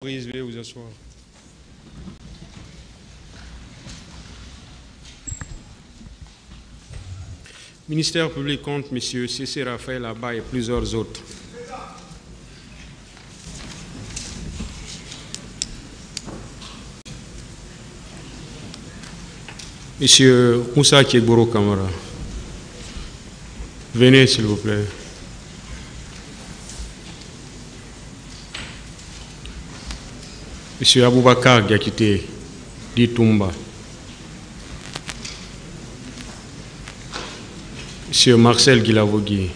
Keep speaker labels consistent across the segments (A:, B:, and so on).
A: Veuillez vous asseoir. Ministère public compte M. C.C. Raphaël Abba et plusieurs autres. Monsieur Moussa Tchegboro Kamara, venez s'il vous plaît. Monsieur Aboubakar Diakité, Ditumba. Monsieur Marcel Guilavogui.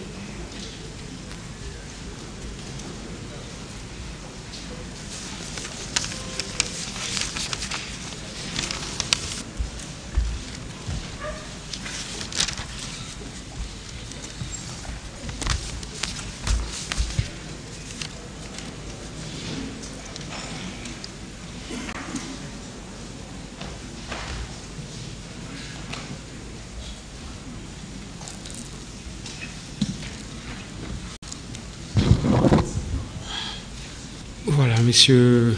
A: Voilà, monsieur,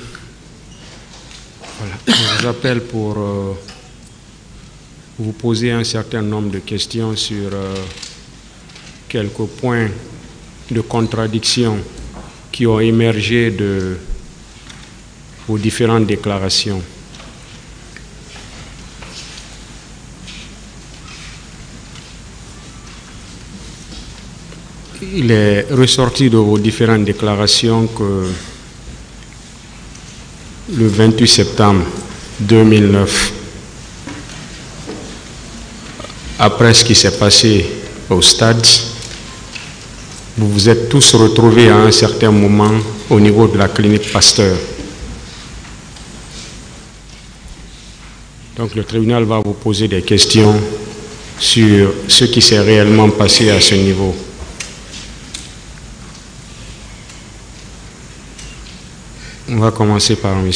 A: voilà, je vous appelle pour vous poser un certain nombre de questions sur quelques points de contradiction qui ont émergé de vos différentes déclarations. Il est ressorti de vos différentes déclarations que le 28 septembre 2009, après ce qui s'est passé au stade, vous vous êtes tous retrouvés à un certain moment au niveau de la clinique Pasteur. Donc le tribunal va vous poser des questions sur ce qui s'est réellement passé à ce niveau. On va commencer par M.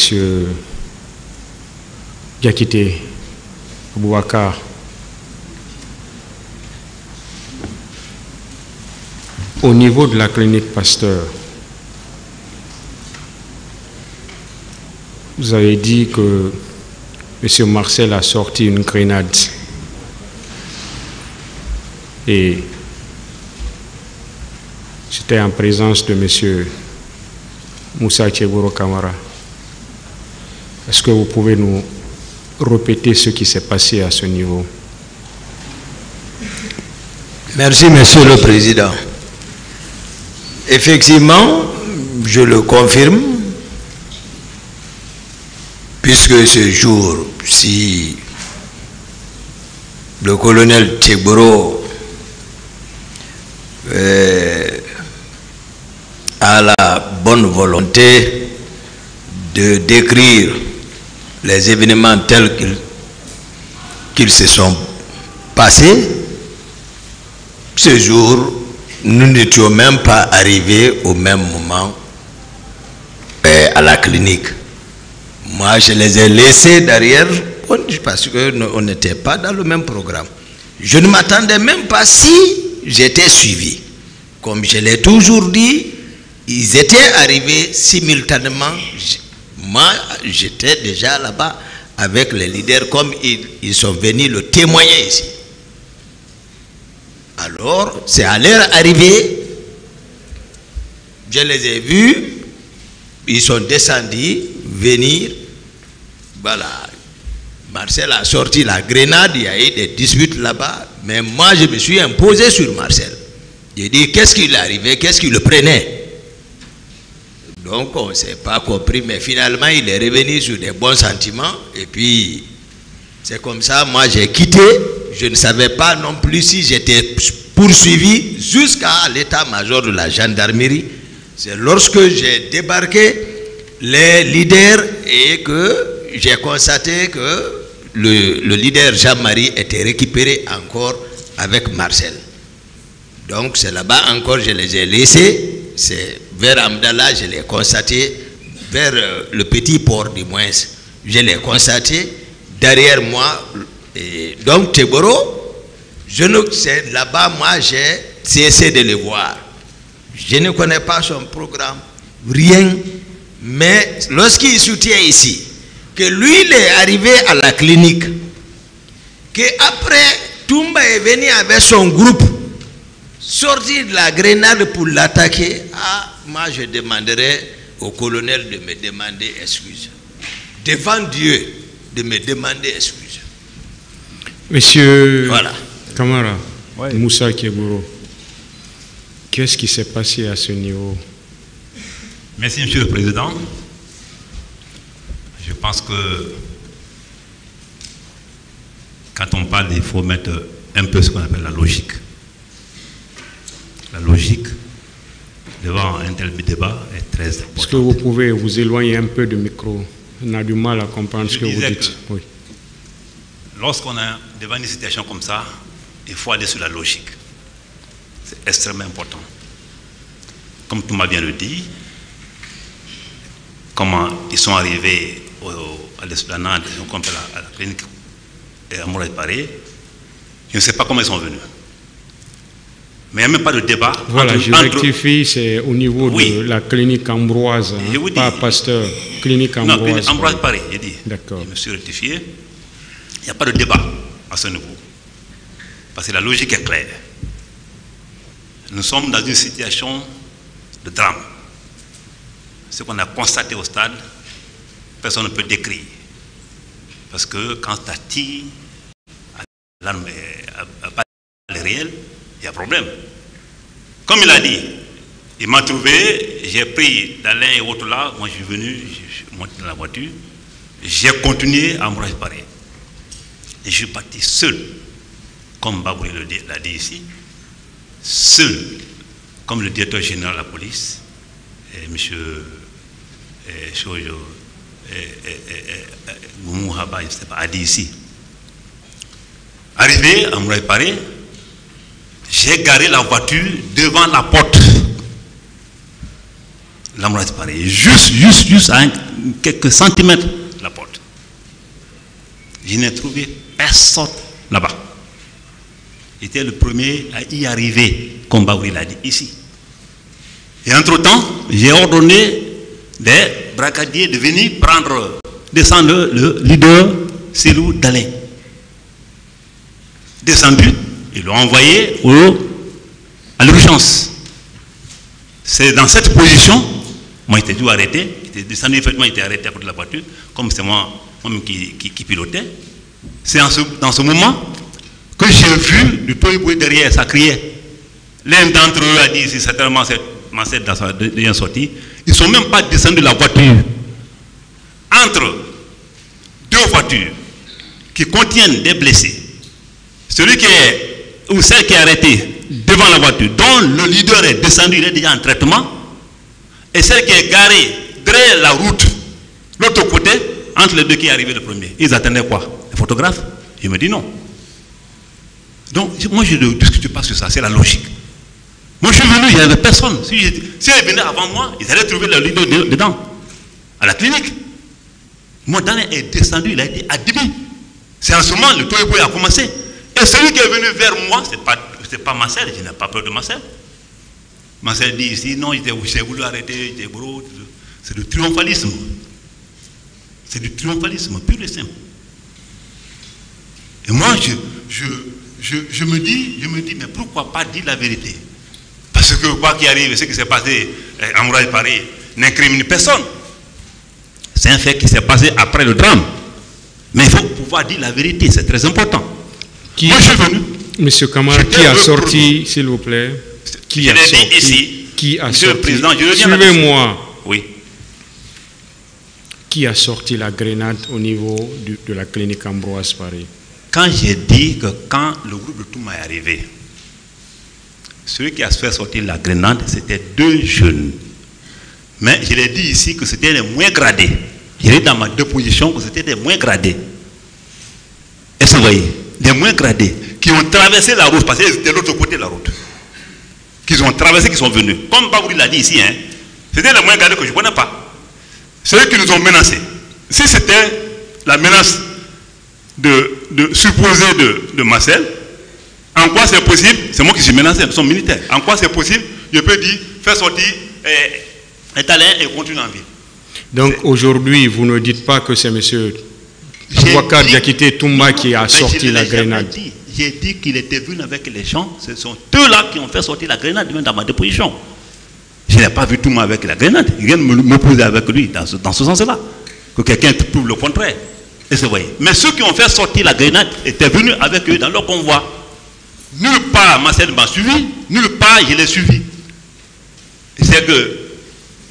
A: Diakité Aboubakar. Au niveau de la clinique Pasteur, vous avez dit que M. Marcel a sorti une grenade et c'était en présence de M. Moussa Tchegboro Kamara. Est-ce que vous pouvez nous répéter ce qui s'est passé à ce niveau?
B: Merci, Monsieur le Président. Effectivement, je le confirme, puisque ce jour, si le colonel Tchegboro a la bonne volonté de décrire les événements tels qu'ils se sont passés, ce jour, nous n'étions même pas arrivés au même moment à la clinique. Moi, je les ai laissés derrière parce qu'on n'était pas dans le même programme. Je ne m'attendais même pas si j'étais suivi. Comme je l'ai toujours dit, ils étaient arrivés simultanément. Moi, j'étais déjà là-bas avec les leaders, comme ils sont venus le témoigner ici. Alors, c'est à leur arrivée, je les ai vus, ils sont descendus, venir, voilà. Marcel a sorti la grenade, il y a eu des disputes là-bas, mais moi, je me suis imposé sur Marcel. J'ai dit, qu'est-ce qu'il est arrivé, qu'est-ce qu'il le prenait? Donc, on ne s'est pas compris, mais finalement, il est revenu sur des bons sentiments. Et puis, c'est comme ça, moi, j'ai quitté. Je ne savais pas non plus si j'étais poursuivi jusqu'à l'état-major de la gendarmerie. C'est lorsque j'ai débarqué les leaders et que j'ai constaté que le leader Jean-Marie était récupéré encore avec Marcel. Donc, c'est là-bas encore, je les ai laissés. C'est vers Amdallah, je l'ai constaté, vers le petit port du moins, je l'ai constaté, derrière moi, et donc Tchegboro, c'est là-bas, moi j'ai cessé de le voir. Je ne connais pas son programme, rien. Mais lorsqu'il soutient ici, que lui, il est arrivé à la clinique, qu'après, Toumba est venu avec son groupe, sortir de la grenade pour l'attaquer, moi je demanderai au colonel de me demander excuse. Devant Dieu, de me demander excuse.
A: Monsieur
B: voilà.
A: Kamara, ouais. Moussa Keguro, qu'est-ce qui s'est passé à ce niveau?
C: Merci, Monsieur le Président. Je pense que quand on parle, il faut mettre un peu ce qu'on appelle la logique. La logique devant un tel débat est très importante.
A: Est-ce que vous pouvez vous éloigner un peu du micro? On a du mal à comprendre ce que vous dites. Oui.
C: Lorsqu'on est devant une situation comme ça, il faut aller sur la logique. C'est extrêmement important. Comme tout m'a bien le dit, comment ils sont arrivés à l'esplanade, à la clinique à Mouraï-Paré, je ne sais pas comment ils sont venus. Mais il n'y a même pas de débat.
A: Voilà, je rectifie, c'est au niveau de la clinique Ambroise, hein, pas Pasteur, clinique Ambroise.
C: Non, clinique Ambroise-Paré, j'ai dit.
A: D'accord.
C: Je me suis rectifié. Il n'y a pas de débat à ce niveau. Parce que la logique est claire. Nous sommes dans une situation de drame. Ce qu'on a constaté au stade, personne ne peut décrire. Parce que quand tu tires à l'arme à balles réelles, il y a problème. Comme il a dit, il m'a trouvé, j'ai pris dans l'un et l'autre là, moi je suis venu, je suis monté dans la voiture, j'ai continué à Mouraï-Paré. Et je suis parti seul, comme Babouri l'a dit ici, seul, comme le directeur général de la police, M. Chojo, Goumou Haba, je ne sais pas, a dit ici. Arrivé à Mouraï-Paré, j'ai garé la voiture devant la porte. La Mouraï-Paré, juste à quelques centimètres de la porte. Je n'ai trouvé personne là-bas. J'étais le premier à y arriver, comme Baouri l'a dit ici. Et entre-temps, j'ai ordonné des brigadiers de venir descendre le leader Célou Dalin. Descendu, ils l'ont envoyé à l'urgence. C'est dans cette position, moi j'étais dû arrêter, j'étais descendu, effectivement, j'étais arrêté à côté de la voiture, comme c'est moi-même qui pilotais. C'est dans ce moment que j'ai vu du toit derrière, ça criait. L'un d'entre eux a dit, c'est certainement ma sœur dans sa dernière sortie, ils ne sont même pas descendus de la voiture. Entre deux voitures qui contiennent des blessés, celui qui est, ou celle qui est arrêtée devant la voiture, dont le leader est descendu, il est déjà en traitement, et celle qui est garée derrière la route, l'autre côté, entre les deux qui est arrivé le premier. Ils attendaient quoi? Les photographes? Je me dis non. Donc, moi je ne discute pas sur ça, c'est la logique. Moi je suis venu, il n'y avait personne. Si ils venaient avant moi, ils allaient trouver le leader dedans, à la clinique. Moi, Daniel est descendu, il a été admis. C'est en ce moment le toit a commencé. Et celui qui est venu vers moi, ce n'est pas Marcel, je n'ai pas peur de Marcel. Marcel dit ici, non, j'ai voulu arrêter, j'étais gros. C'est du triomphalisme. C'est du triomphalisme, pur et simple. Et moi, je me dis, mais pourquoi pas dire la vérité? Parce que quoi qu'il arrive, ce qui s'est passé à Mouraï-Paré n'incrimine personne. C'est un fait qui s'est passé après le drame. Mais il faut pouvoir dire la vérité, c'est très important. Moi, je suis venu.
A: Monsieur Kamara, qui a sorti, s'il vous plaît? Qui a sorti
C: ici,
A: qui a
C: Monsieur
A: sorti,
C: le Président, je reviens.
A: Suivez-moi.
C: Oui.
A: Qui a sorti la grenade au niveau de la clinique Ambroise Paré?
C: Quand j'ai dit que quand le groupe de Touma est arrivé, celui qui a fait sortir la grenade, c'était deux jeunes. Mais je l'ai dit ici que c'était les moins gradés. Je l'ai dit dans ma déposition que c'était les moins gradés. Est-ce que vous voyez? Les moins gradés qui ont traversé la route, parce qu'ils étaient de l'autre côté de la route. Qu'ils ont traversé, qui sont venus. Comme Babouri l'a dit ici, hein, c'était les moins gradés que je ne connais pas. Ceux qui nous ont menacés. Si c'était la menace supposée de Marcel, en quoi c'est possible? C'est moi qui suis menacé, nous sommes militaires. En quoi c'est possible? Je peux dire, faire sortir Talin et continuer en ville.
A: Donc aujourd'hui, vous ne dites pas que c'est M. Boubacar Diakité Toumba qui a sorti la grenade.
C: J'ai dit qu'il était venu avec les gens. Ce sont eux-là qui ont fait sortir la grenade, même dans ma déposition. Je n'ai pas vu Toumba avec la grenade. Il vient de m'opposer avec lui dans ce sens-là. Que quelqu'un prouve le contraire. Et c'est vrai. Mais ceux qui ont fait sortir la grenade étaient venus avec eux dans leur convoi. Nulle part Marcel m'a suivi, nulle part je l'ai suivi. C'est que,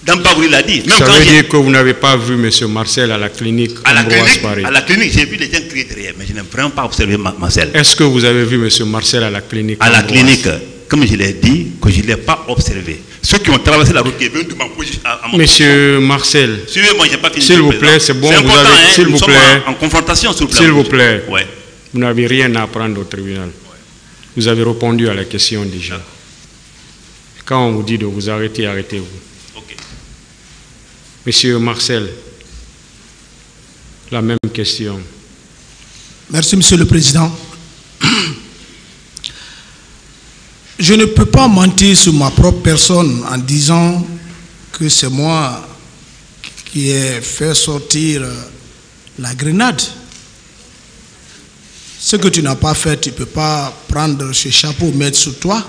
C: dans Baouri l'a dit.
A: Ça veut dire que vous n'avez pas vu M. Marcel à la clinique
C: à la clinique, j'ai vu les gens crier derrière, mais je n'ai vraiment pas observé Marcel.
A: Est-ce que vous avez vu M. Marcel à la clinique?
C: À la clinique, comme je l'ai dit, que je ne l'ai pas observé. Ceux qui ont traversé la route qui est venue de m'emposer à mon
A: Monsieur Marcel,
C: suivez-moi, j'ai pas fini.
A: S'il vous plaît, c'est bon, vous avez, s'il vous plaît,
C: en confrontation,
A: s'il vous plaît,
C: ouais.
A: Vous n'avez rien à apprendre au tribunal. Vous avez répondu à la question déjà. Quand on vous dit de vous arrêter, arrêtez-vous.
C: Okay.
A: Monsieur Marcel, la même question.
D: Merci, Monsieur le Président. Je ne peux pas mentir sur ma propre personne en disant que c'est moi qui ai fait sortir la grenade. Ce que tu n'as pas fait, tu ne peux pas prendre ce chapeau, mettre sur toi.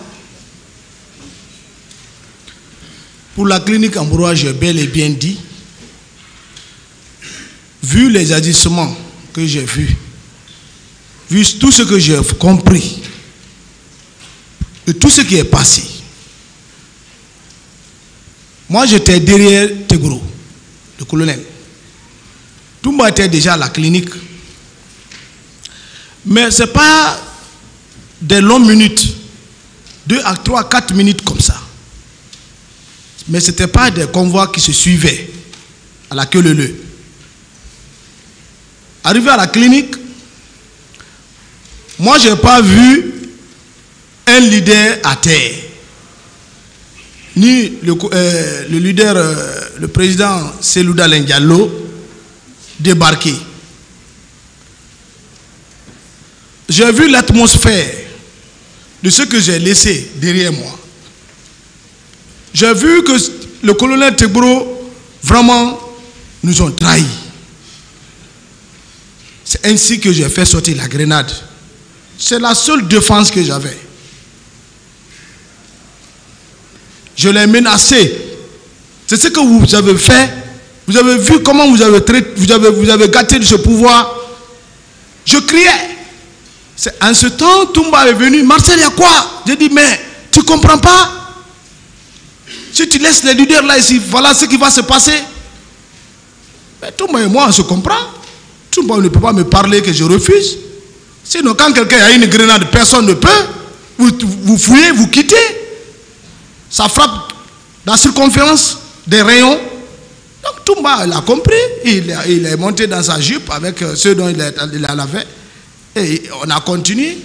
D: Pour la clinique Ambroise, j'ai bel et bien dit, vu les agissements que j'ai vus, vu tout ce que j'ai compris, de tout ce qui est passé, moi j'étais derrière Tegro, le colonel. Toumba était déjà à la clinique. Mais ce n'est pas des longues minutes, 2 à 3, 4 minutes comme ça. Mais ce n'était pas des convois qui se suivaient à la queue leu. Arrivé à la clinique, moi je n'ai pas vu un leader à terre, ni le leader, le président Selouda Diallo débarquer. J'ai vu l'atmosphère de ce que j'ai laissé derrière moi. J'ai vu que le colonel Tegro vraiment nous ont trahis. C'est ainsi que j'ai fait sortir la grenade. C'est la seule défense que j'avais. Je l'ai menacé. C'est ce que vous avez fait. Vous avez vu comment vous avez traité, vous avez gâté de ce pouvoir. Je criais. En ce temps, Toumba est venu. Marcel, il y a quoi? J'ai dit, mais tu ne comprends pas? Si tu laisses les leaders là ici, voilà ce qui va se passer. Mais Toumba et moi, on se comprend. Toumba ne peut pas me parler que je refuse. Sinon, quand quelqu'un a une grenade, personne ne peut. Vous fouillez, vous quittez. Ça frappe dans la circonférence des rayons. Donc Toumba, il a compris. Il est monté dans sa jupe avec ceux dont il a lavé. Et on a continué.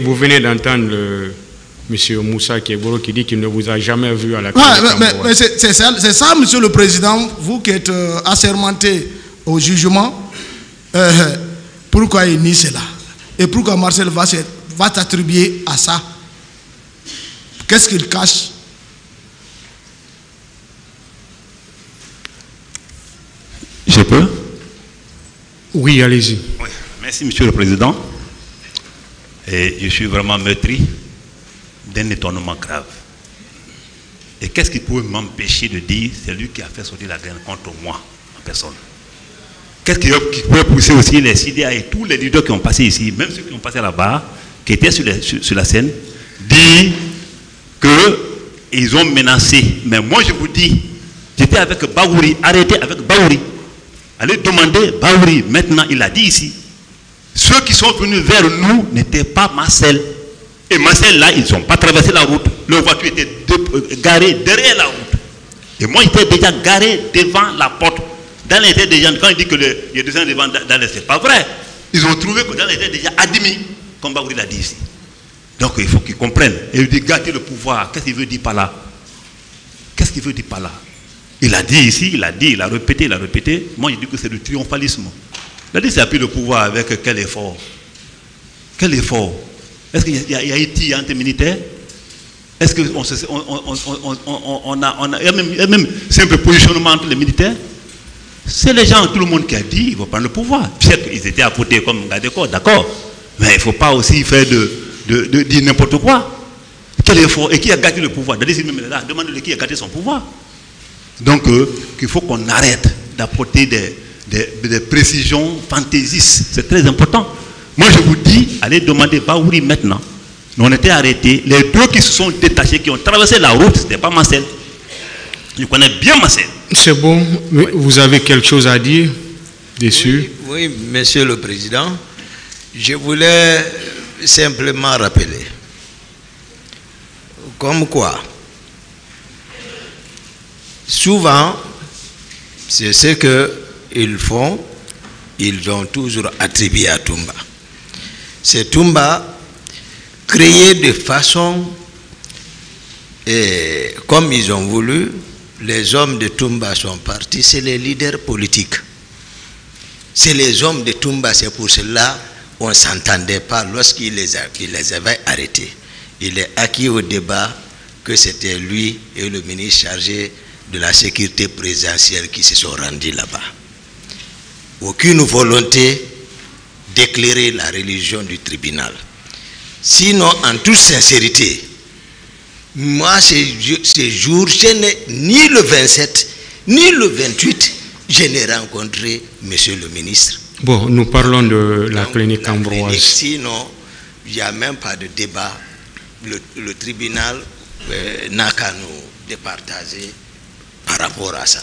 A: Vous venez d'entendre M. Moussa Keboro qui dit qu'il ne vous a jamais vu à la clinique.
D: Mais c'est ça, Monsieur le Président, vous qui êtes assermenté au jugement, pourquoi il nie cela? Et pourquoi Marcel va t'attribuer à ça? Qu'est-ce qu'il cache?
C: Je peux?
A: Oui, allez-y.
C: Oui. Merci, Monsieur le Président. Et je suis vraiment meurtri d'un étonnement grave. Et qu'est-ce qui pouvait m'empêcher de dire c'est lui qui a fait sortir la grenade contre moi en personne? Qu'est-ce qui pouvait pousser aussi les CDA et tous les leaders qui ont passé ici, même ceux qui ont passé là-bas, qui étaient sur la scène, dire qu'ils ont menacé. Mais moi je vous dis, j'étais avec Baouri, arrêté avec Baouri. Allez demander Baouri, maintenant il a dit ici. Ceux qui sont venus vers nous n'étaient pas Marcel. Et Marcel, là, ils n'ont pas traversé la route. Leur voiture était garée derrière la route. Et moi, j'étais déjà garé devant la porte. Dans les têtes des gens, quand il dit que il y a des gens devant, dans les, c'est pas vrai. Ils ont trouvé que dans les têtes déjà admis, comme Baouri l'a dit ici. Donc, il faut qu'ils comprennent. Et il dit gâter le pouvoir. Qu'est-ce qu'il veut dire par là? Qu'est-ce qu'il veut dire par là? Il a dit ici, il a répété, il a répété. Moi, je dis que c'est du triomphalisme. Il a dit, c'est appris le pouvoir avec quel effort? Quel effort? Est-ce qu'il y a été anti-militaire? Est-ce qu'il y a même simple positionnement entre les militaires? C'est les gens, tout le monde qui a dit, ils vont prendre le pouvoir. Certes, ils étaient à côté comme Gadeko, d'accord. Mais il ne faut pas aussi faire de dire n'importe quoi. Quel effort? Et qui a gâté le pouvoir? Demandez qui a gâté son pouvoir. Donc, il faut qu'on arrête d'apporter des précisions fantaisistes. C'est très important. Moi, je vous dis, allez demander Baouri maintenant. On était arrêtés. Les deux qui se sont détachés, qui ont traversé la route, ce n'était pas Marcel. Je connais bien Marcel.
A: C'est bon. Oui. Vous avez quelque chose à dire dessus?
B: Oui, Monsieur le Président. Je voulais simplement rappeler. Comme quoi, souvent, c'est ce qu'ils font, ils ont toujours attribué à Toumba. C'est Toumba créé de façon, comme ils ont voulu, les hommes de Toumba sont partis, c'est les leaders politiques. C'est les hommes de Toumba, c'est pour cela qu'on ne s'entendait pas lorsqu'il les avait arrêtés. Il est acquis au débat que c'était lui et le ministre chargé de la sécurité présidentielle qui se sont rendus là-bas. Aucune volonté d'éclairer la religion du tribunal. Sinon, en toute sincérité, moi, ces jours, je n'ai ni le 27, ni le 28, je n'ai rencontré monsieur le ministre.
A: Bon, nous parlons de la clinique Ambroise.
B: Sinon, il n'y a même pas de débat. Le tribunal n'a qu'à nous départager par rapport à ça.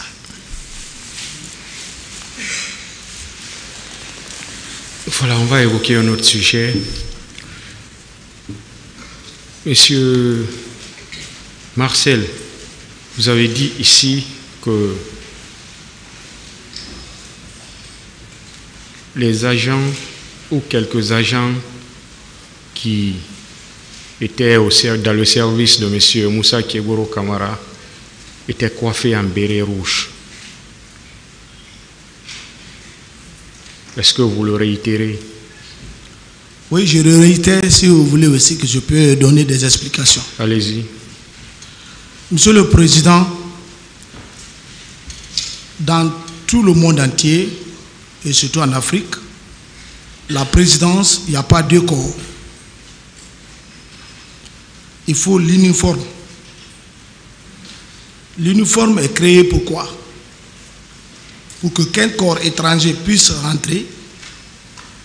A: Voilà, on va évoquer un autre sujet. Monsieur Marcel, vous avez dit ici que les agents ou quelques agents qui étaient dans le service de M. Moussa Keboro Kamara étaient coiffés en béret rouge. Est-ce que vous le réitérez?
D: Oui, je le réitère si vous voulez aussi que je peux donner des explications.
A: Allez-y.
D: Monsieur le Président, dans tout le monde entier, et surtout en Afrique, la présidence, il n'y a pas deux corps. Il faut l'uniforme. L'uniforme est créé pourquoi? Pour que qu'un corps étranger puisse rentrer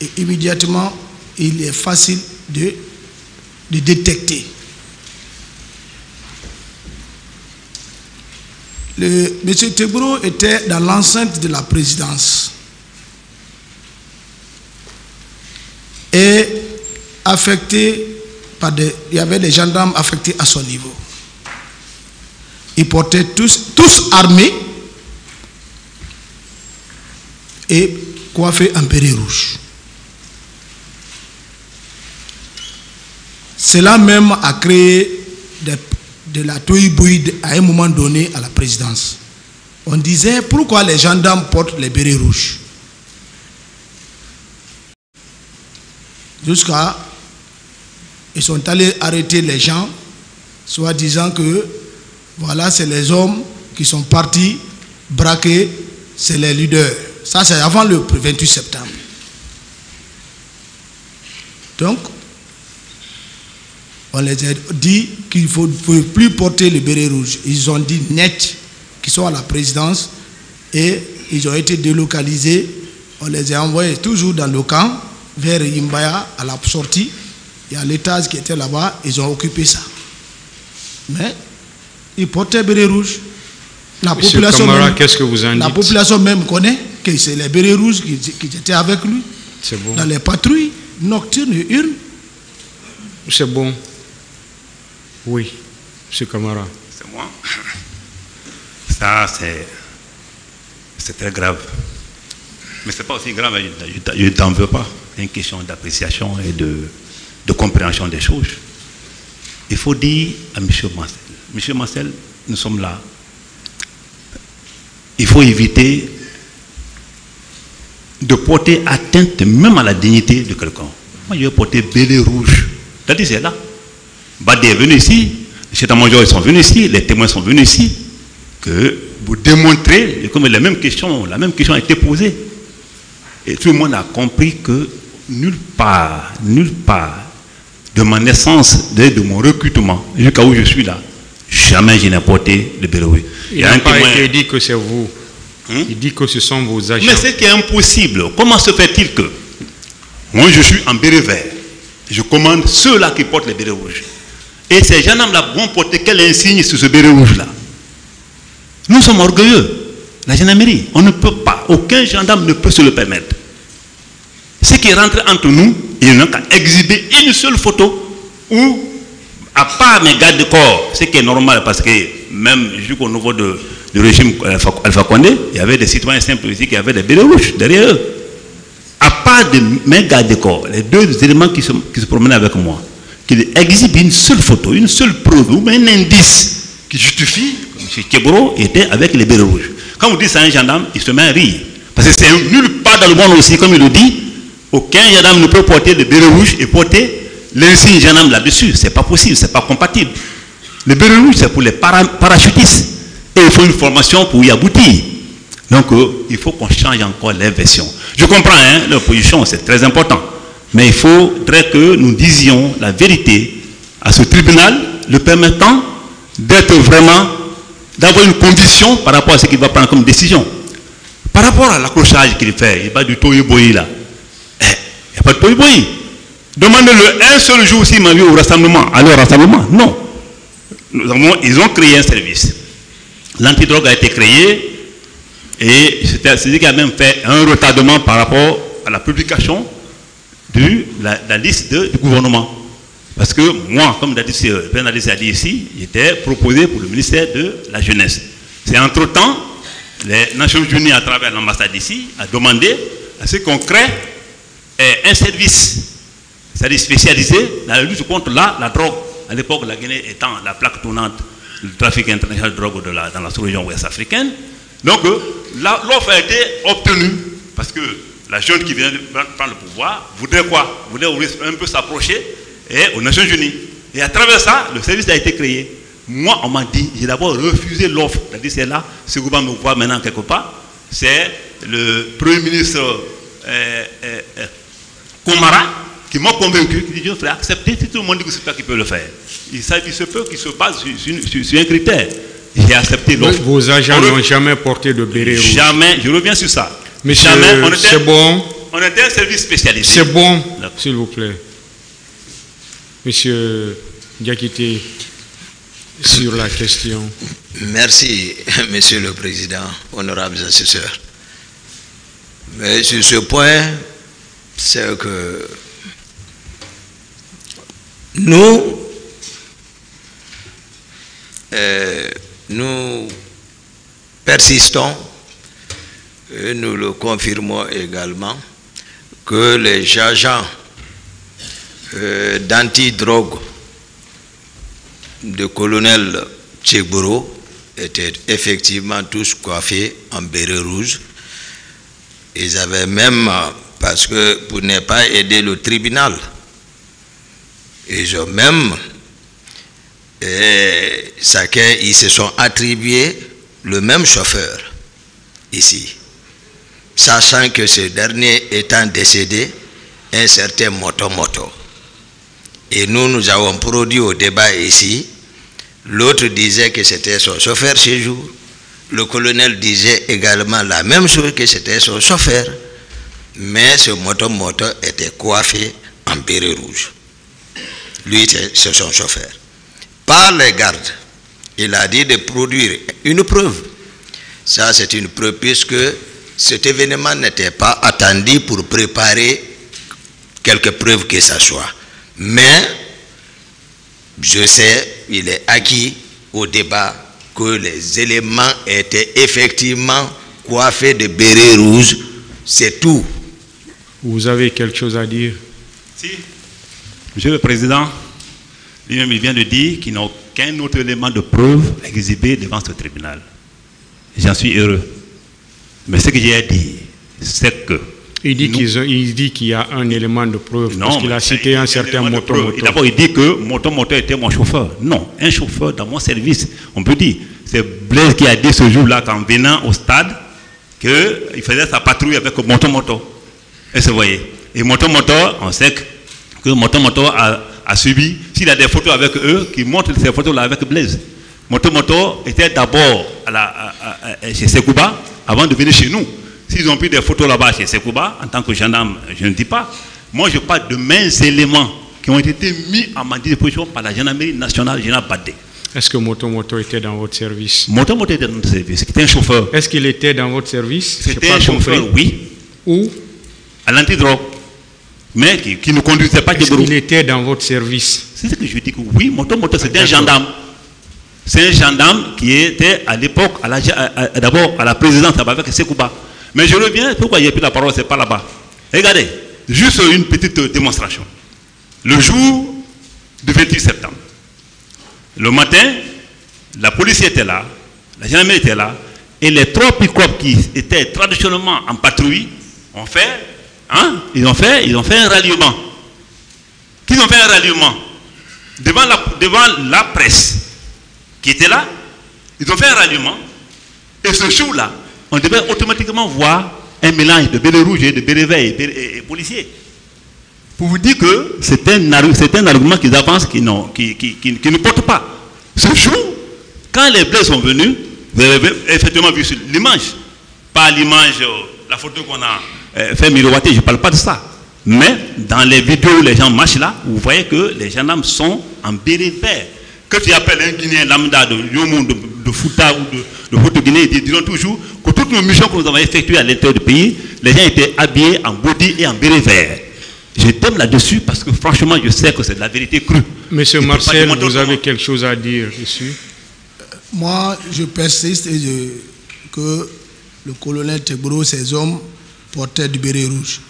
D: et immédiatement il est facile de détecter. M. Tebro était dans l'enceinte de la présidence et affecté par il y avait des gendarmes affectés à son niveau. Ils portaient tous armés et coiffés en béret rouge. Cela même a créé de la tohu-bohu à un moment donné à la présidence. On disait pourquoi les gendarmes portent les bérets rouges. Jusqu'à ils sont allés arrêter les gens, soit disant que voilà, c'est les hommes qui sont partis braquer, c'est les leaders. Ça, c'est avant le 28 septembre. Donc, on les a dit qu'il ne faut plus porter le béret rouge. Ils ont dit net qu'ils sont à la présidence et ils ont été délocalisés. On les a envoyés toujours dans le camp, vers Imbaya, à la sortie. Il y a l'étage qui était là-bas, ils ont occupé ça. Mais ils portaient béret rouge. La population
A: Kamara, qu'est-ce que vous en dites?
D: La population même connaît que c'est les bérets rouges qui étaient avec lui.
A: C'est bon.
D: Dans les patrouilles nocturnes et urnes.
A: C'est bon. Oui, M. Kamara.
C: C'est moi. Ça, c'est très grave. Mais ce n'est pas aussi grave, je ne t'en veux pas. C'est une question d'appréciation et de compréhension des choses. Il faut dire à M. Marcel, M. Marcel, nous sommes là. Il faut éviter de porter atteinte même à la dignité de quelqu'un. Moi, je vais porter béret rouge. C'est là. Badé est venu ici. les états-majors sont venus ici, les témoins sont venus ici, que vous démontrez, comme la même question a été posée. Et tout le monde a compris que nulle part, de ma naissance, de mon recrutement, jusqu'à où je suis là, jamais je n'ai porté le béret rouge.
A: Il n'a pas été dit que c'est vous. Il dit que ce sont vos agents.
C: Mais c'est qui est impossible. Comment se fait-il que moi je suis en béret vert, je commande ceux-là qui portent les bérets rouges. Et ces gendarmes-là vont porter quel insigne sur ce béret rouge-là? Nous sommes orgueilleux. La gendarmerie, on ne peut pas, aucun gendarme ne peut se le permettre. Ce qui rentre entre nous, il n'a qu'à exhiber une seule photo où, à part mes gardes de corps, ce qui est normal parce que même jusqu'au niveau du régime Alpha Condé, il y avait des citoyens simples ici qui avaient des bérets rouges derrière eux. À part de mes gardes de corps, les deux éléments qui se promenaient avec moi, qu'ils exhibent une seule photo, une seule preuve ou un indice qui justifie que M. Keboro était avec les bérets rouges. Quand vous dites ça à un gendarme, il se met à rire. Parce que c'est nulle part dans le monde aussi, comme il le dit, aucun gendarme ne peut porter le béret rouge et porter l'insigne gendarme là-dessus. C'est pas possible, c'est pas compatible. Le béret rouge, c'est pour les parachutistes. Et il faut une formation pour y aboutir. Donc, il faut qu'on change encore les versions. Je comprends, hein, l'opposition, c'est très important. Mais il faudrait que nous disions la vérité à ce tribunal, le permettant d'être vraiment, d'avoir une condition par rapport à ce qu'il va prendre comme décision. Par rapport à l'accrochage qu'il fait, il n'y a pas du toyi-boyi là. Il n'y a pas de toyi-boyi. Demandez-le un seul jour s'il m'a vu au rassemblement. Alors, rassemblement, non. Ils ont créé un service. L'antidrogue a été créé et c'est ce qui a même fait un retardement par rapport à la publication de la liste du gouvernement. Parce que moi, comme le président a dit ici, j'étais proposé pour le ministère de la Jeunesse. C'est entre-temps, les Nations Unies, à travers l'ambassade ici, a demandé à ce qu'on crée un service spécialisé dans la lutte contre la drogue. À l'époque, la Guinée étant la plaque tournante du trafic international de drogue dans la sous-région ouest africaine. Donc, l'offre a été obtenue parce que la jeune qui vient de prendre le pouvoir voudrait quoi? Voudrait un peu s'approcher aux Nations Unies. Et à travers ça, le service a été créé. Moi, on m'a dit, j'ai d'abord refusé l'offre. C'est-à-dire, c'est là, ce gouvernement me voit maintenant quelque part. C'est le Premier ministre Komara qui m'a convaincu, qui dit, je ferai accepter si tout le monde dit que c'est pas qui peut le faire. Il se peut qu'il se base sur un critère. J'ai accepté l'offre.
A: Vos agents n'ont jamais porté de béret rouge.
C: Jamais, je reviens sur ça.
A: Monsieur, c'est bon.
C: On était un service spécialisé.
A: C'est bon, s'il vous plaît. Monsieur Diakité, sur la question.
B: Merci, Monsieur le Président, honorables assesseurs. Mais sur ce point, c'est que nous persistons, et nous le confirmons également, que les agents d'antidrogue de colonel Tchegboro étaient effectivement tous coiffés en béret rouge. Ils avaient même, parce que pour ne pas aider le tribunal, ils ont même, ils se sont attribués le même chauffeur ici, sachant que ce dernier étant décédé, un certain Moto. Et nous avons produit au débat ici, l'autre disait que c'était son chauffeur chez jour, le colonel disait également la même chose, que c'était son chauffeur, mais ce Moto était coiffé en béret rouge. Lui, c'est son chauffeur. Par les gardes, il a dit de produire une preuve. Ça, c'est une preuve puisque cet événement n'était pas attendu pour préparer quelques preuves que ce soit. Mais, je sais, il est acquis au débat que les éléments étaient effectivement coiffés de béret rouge. C'est tout.
A: Vous avez quelque chose à dire?
C: Si. Monsieur le Président, lui-même, il vient de dire qu'il n'a aucun autre élément de preuve exhibé devant ce tribunal. J'en suis heureux. Mais ce que j'ai à dire, c'est que
A: Il dit qu'il y a un élément de preuve, parce qu'il a cité un certain moto-moto.
C: D'abord, il dit que moto-moto était mon chauffeur. Non, un chauffeur dans mon service, on peut dire. C'est Blaise qui a dit ce jour-là, qu'en venant au stade, qu'il faisait sa patrouille avec moto-moto. Et vous voyez. Et moto-moto, on sait que moto-moto a subi, s'il a des photos avec eux, qui montrent ces photos-là avec Blaise. Moto-moto était d'abord chez Sekouba, avant de venir chez nous. S'ils ont pris des photos là-bas chez Sekouba, en tant que gendarme, je ne dis pas. Moi, je parle de mains éléments qui ont été mis à ma disposition par la gendarmerie nationale, général Badé.
A: Est-ce que Moto-moto était dans votre service?
C: Moto-moto était dans notre service. C'était un chauffeur.
A: Est-ce qu'il était dans votre service?
C: C'était un chauffeur, oui.
A: Où?
C: À l'antidrogue. Mais qui ne conduisait pas de
A: Est-ce qu'il était dans votre service?
C: C'est ce que je dis que oui, Moto-moto, c'était un gendarme. C'est un gendarme qui était à l'époque, d'abord à la présidence avec Sekouba. Mais je reviens, pourquoi il n'y a plus la parole, c'est pas là-bas. Regardez, juste une petite démonstration. Le jour du 28 septembre, le matin, la police était là, la gendarmerie était là, et les 3 pick-up qui étaient traditionnellement en patrouille ils ont fait un ralliement. Qu'ils ont fait un ralliement devant la presse qui était là, ils ont fait un ralliement, et ce jour-là, on devait automatiquement voir un mélange de bérets rouges et de bérets verts et policiers. Pour vous dire que c'est un argument qu'ils avancent qui ne porte pas. Ce jour, quand les blés sont venus, vous avez effectivement vu l'image. Pas l'image, la photo qu'on a fait miroiter, je ne parle pas de ça. Mais dans les vidéos où les gens marchent là, vous voyez que les gendarmes sont en béret vert. Que tu appelles un Guinéen lambda de Yomou, de Fouta ou de Haute-Guinée, ils diront toujours que toutes nos missions que nous avons effectuées à l'intérieur du pays, les gens étaient habillés en body et en béret vert. Je t'aime là-dessus parce que franchement, je sais que c'est de la vérité crue.
A: Monsieur Marcel, vous avez quelque chose à dire dessus?
D: Moi, je persiste que le colonel Tebro, ses hommes portaient du béret rouge.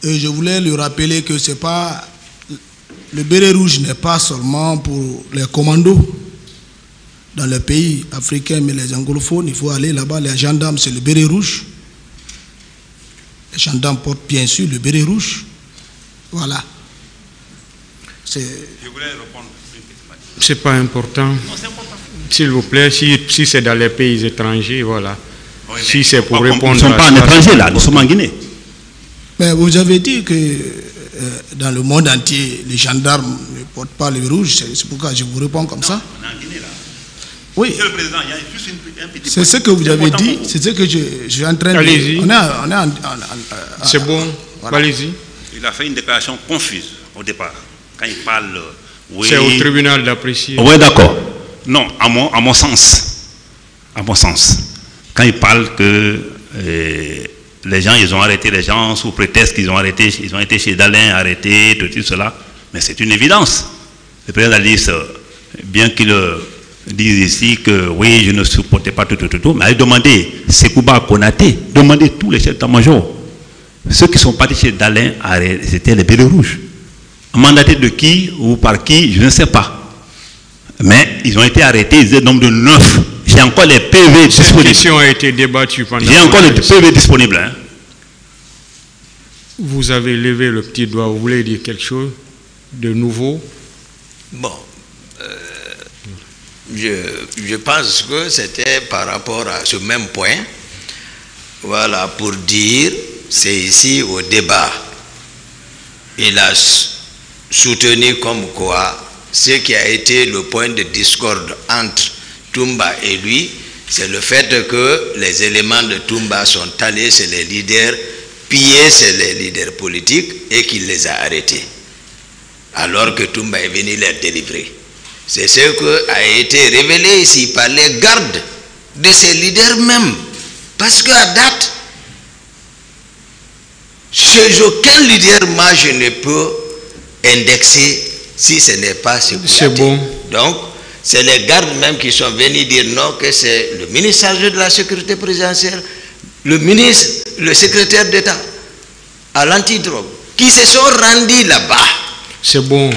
D: Et je voulais lui rappeler que c'est pas... Le béret rouge n'est pas seulement pour les commandos dans le pays africain, mais les anglophones, il faut aller là-bas. Les gendarmes, c'est le béret rouge. Les gendarmes portent bien sûr le béret rouge. Voilà.
C: Je voulais répondre.
A: C'est pas important.
C: Non, c'est important.
A: S'il vous plaît, si c'est dans les pays étrangers, voilà.
C: Oui,
A: si c'est pour répondre.
C: Nous ne sommes pas en étranger là, nous sommes en Guinée.
D: Mais vous avez dit que dans le monde entier, les gendarmes ne portent pas le rouge. C'est pourquoi je vous réponds comme ça.
C: On est en Guinée là.
D: Oui.
C: Monsieur le Président, il y a juste un petit.
D: C'est ce que vous avez dit. C'est ce que je suis en train de
A: dire.
D: Allez-y.
A: C'est bon. Voilà. Allez-y.
C: Il a fait une déclaration confuse au départ. Quand il parle. Oui.
A: C'est au tribunal d'apprécier.
C: Oui, d'accord. Non, à mon sens. À mon sens. Quand il parle que les gens, ils ont arrêté les gens sous prétexte qu'ils ont été chez Dalin, arrêtés, tout cela. Mais c'est une évidence. Le président a dit, bien qu'il dise ici que oui, je ne supportais pas tout, mais allez demander Sekouba Konaté, demandez tous les chefs d'état-major. Ceux qui sont partis chez Dalin, c'était les bérets rouges. Mandatés de qui ou par qui, je ne sais pas. Mais ils ont été arrêtés, ils étaient nombre de 9. J'ai encore les PV disponibles.
A: Cette question a été débattue pendant...
C: J'ai encore les PV disponibles. Hein.
A: Vous avez levé le petit doigt, vous voulez dire quelque chose de nouveau?
B: Bon, je pense que c'était par rapport à ce même point. Voilà, pour dire, c'est ici au débat. Il a soutenu comme quoi ce qui a été le point de discorde entre Toumba et lui, c'est le fait que les éléments de Toumba sont allés chez les leaders, pillés chez les leaders politiques et qu'il les a arrêtés. Alors que Toumba est venu les délivrer. C'est ce qui a été révélé ici par les gardes de ces leaders même. Parce qu'à date, chez aucun leader, moi je ne peux indexer si ce n'est pas ce que
A: c'est bon.
B: Donc, c'est les gardes même qui sont venus dire non, que c'est le ministre chargé de la sécurité présidentielle, le ministre, le secrétaire d'État à l'antidrogue, qui se sont rendus là-bas.
A: C'est bon.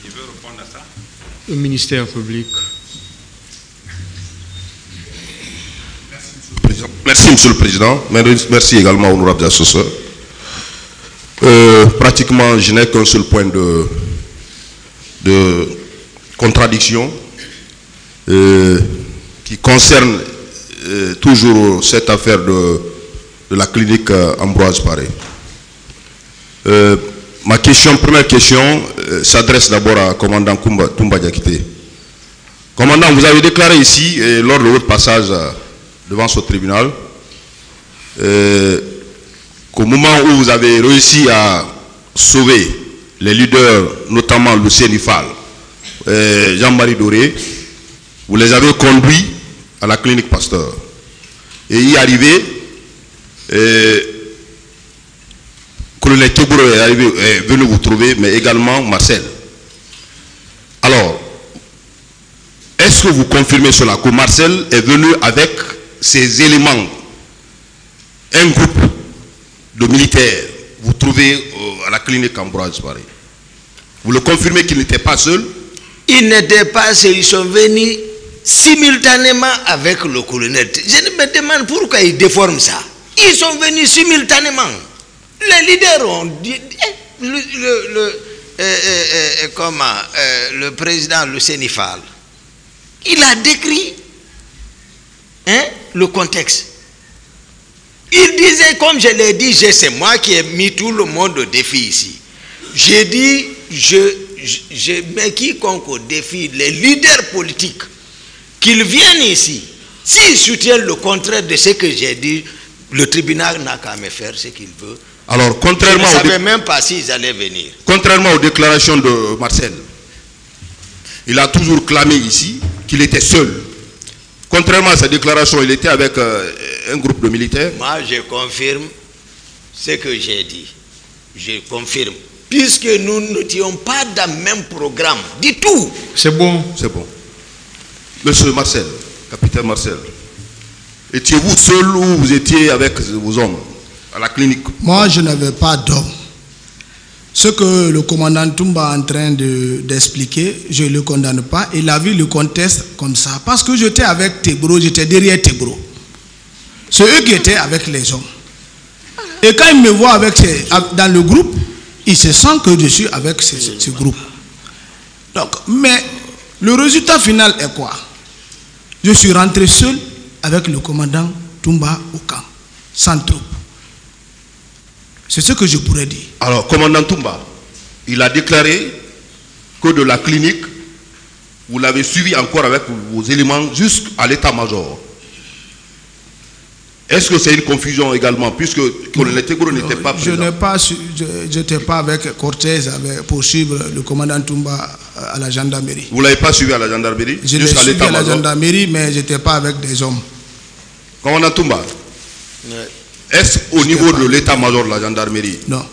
C: Il veut répondre à ça.
A: Le ministère public.
E: Merci, Monsieur le Président. Merci également, honorables assesseurs. Pratiquement, je n'ai qu'un seul point de contradiction qui concerne toujours cette affaire de la clinique Ambroise Paré. Ma première question, s'adresse d'abord à commandant Toumba Diakité. Commandant, vous avez déclaré ici, lors de votre passage devant ce tribunal, qu'au moment où vous avez réussi à sauver les leaders, notamment Lucien Ifal, Jean-Marie Doré, vous les avez conduits à la clinique Pasteur. Et y arrivé, colonel Kebouro est venu vous trouver, mais également Marcel. Alors, est-ce que vous confirmez cela, que Marcel est venu avec ses éléments, un groupe de militaires, vous trouvez à la clinique Ambroise Paré? Vous le confirmez qu'il n'était pas seul?
B: Ils n'étaient pas seuls, ils sont venus simultanément avec le colonel. Je me demande pourquoi ils déforment ça. Ils sont venus simultanément. Les leaders ont dit, le président Lucien Ifal, il a décrit le contexte. Il disait, comme je l'ai dit, c'est moi qui ai mis tout le monde au défi ici. J'ai dit, je mets quiconque au défi, les leaders politiques, qu'ils viennent ici. S'ils soutiennent le contraire de ce que j'ai dit, le tribunal n'a qu'à me faire ce qu'il veut.
E: Alors, contrairement
B: je ne savais même pas s'ils allaient venir.
E: Contrairement aux déclarations de Marcel, il a toujours clamé ici qu'il était seul. Contrairement à sa déclaration, il était avec un groupe de militaires.
B: Moi, je confirme ce que j'ai dit. Je confirme. Puisque nous n'étions pas dans le même programme du tout.
A: C'est bon.
E: C'est bon. Monsieur Marcel, capitaine Marcel, étiez-vous seul ou vous étiez avec vos hommes à la clinique?
D: Moi, je n'avais pas d'homme. Ce que le commandant Toumba est en train d'expliquer, je ne le condamne pas. Il a vu le contexte comme ça. Parce que j'étais avec Tebro, j'étais derrière Tebro. C'est eux qui étaient avec les hommes. Et quand ils me voient dans le groupe, ils se sentent que je suis avec ce groupe. Donc, mais le résultat final est quoi? Je suis rentré seul avec le commandant Toumba au camp, sans troupe. C'est ce que je pourrais dire.
E: Alors, commandant Toumba, il a déclaré que de la clinique, vous l'avez suivi encore avec vos éléments jusqu'à l'état-major. Est-ce que c'est une confusion également, puisque le colonel Tebro n'était pas présent?
D: Je n'étais pas avec Cortez pour suivre le commandant Toumba à la gendarmerie.
E: Vous ne l'avez pas suivi à la gendarmerie?
D: Je l'ai suivi à la gendarmerie, mais je n'étais pas avec des hommes.
E: Commandant Toumba, est-ce au niveau de l'état-major de la gendarmerie?
D: Non.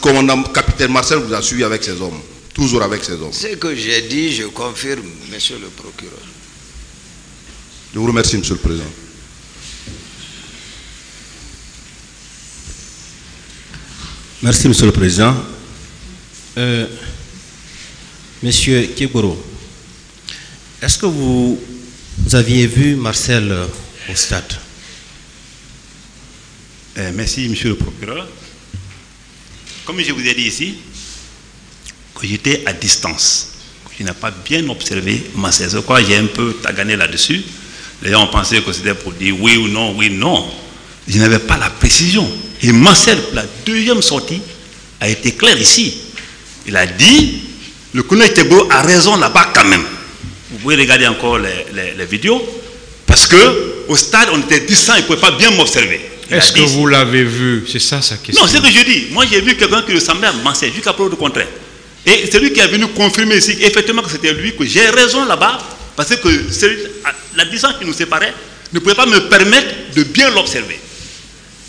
E: Commandant capitaine Marcel vous a suivi avec ses hommes, toujours avec ses hommes.
B: Ce que j'ai dit, je confirme, monsieur le procureur.
E: Je vous remercie, monsieur le président.
F: Merci, monsieur le président. Monsieur Kebouro, est-ce que vous aviez vu Marcel au stade?
C: Merci, monsieur le procureur. Comme je vous ai dit ici, que j'étais à distance, que je n'ai pas bien observé Marcel. Je crois que j'ai un peu tagané là-dessus. Les gens ont pensé que c'était pour dire oui ou non, oui, non. Je n'avais pas la précision. Et Marcel, la deuxième sortie, a été claire ici. Il a dit, le colonel Tebro a raison là-bas quand même. Vous pouvez regarder encore les vidéos, parce qu'au stade, on était distants, il ne pouvait pas bien m'observer.
A: Est-ce que vous l'avez vu? C'est ça sa question.
C: Non, c'est ce que je dis. Moi, j'ai vu quelqu'un qui ressemblait à Marcel, jusqu'à preuve du contraire. Et c'est lui qui est venu confirmer ici, effectivement, que c'était lui, que j'ai raison là-bas, parce que la distance qui nous séparait ne pouvait pas me permettre de bien l'observer.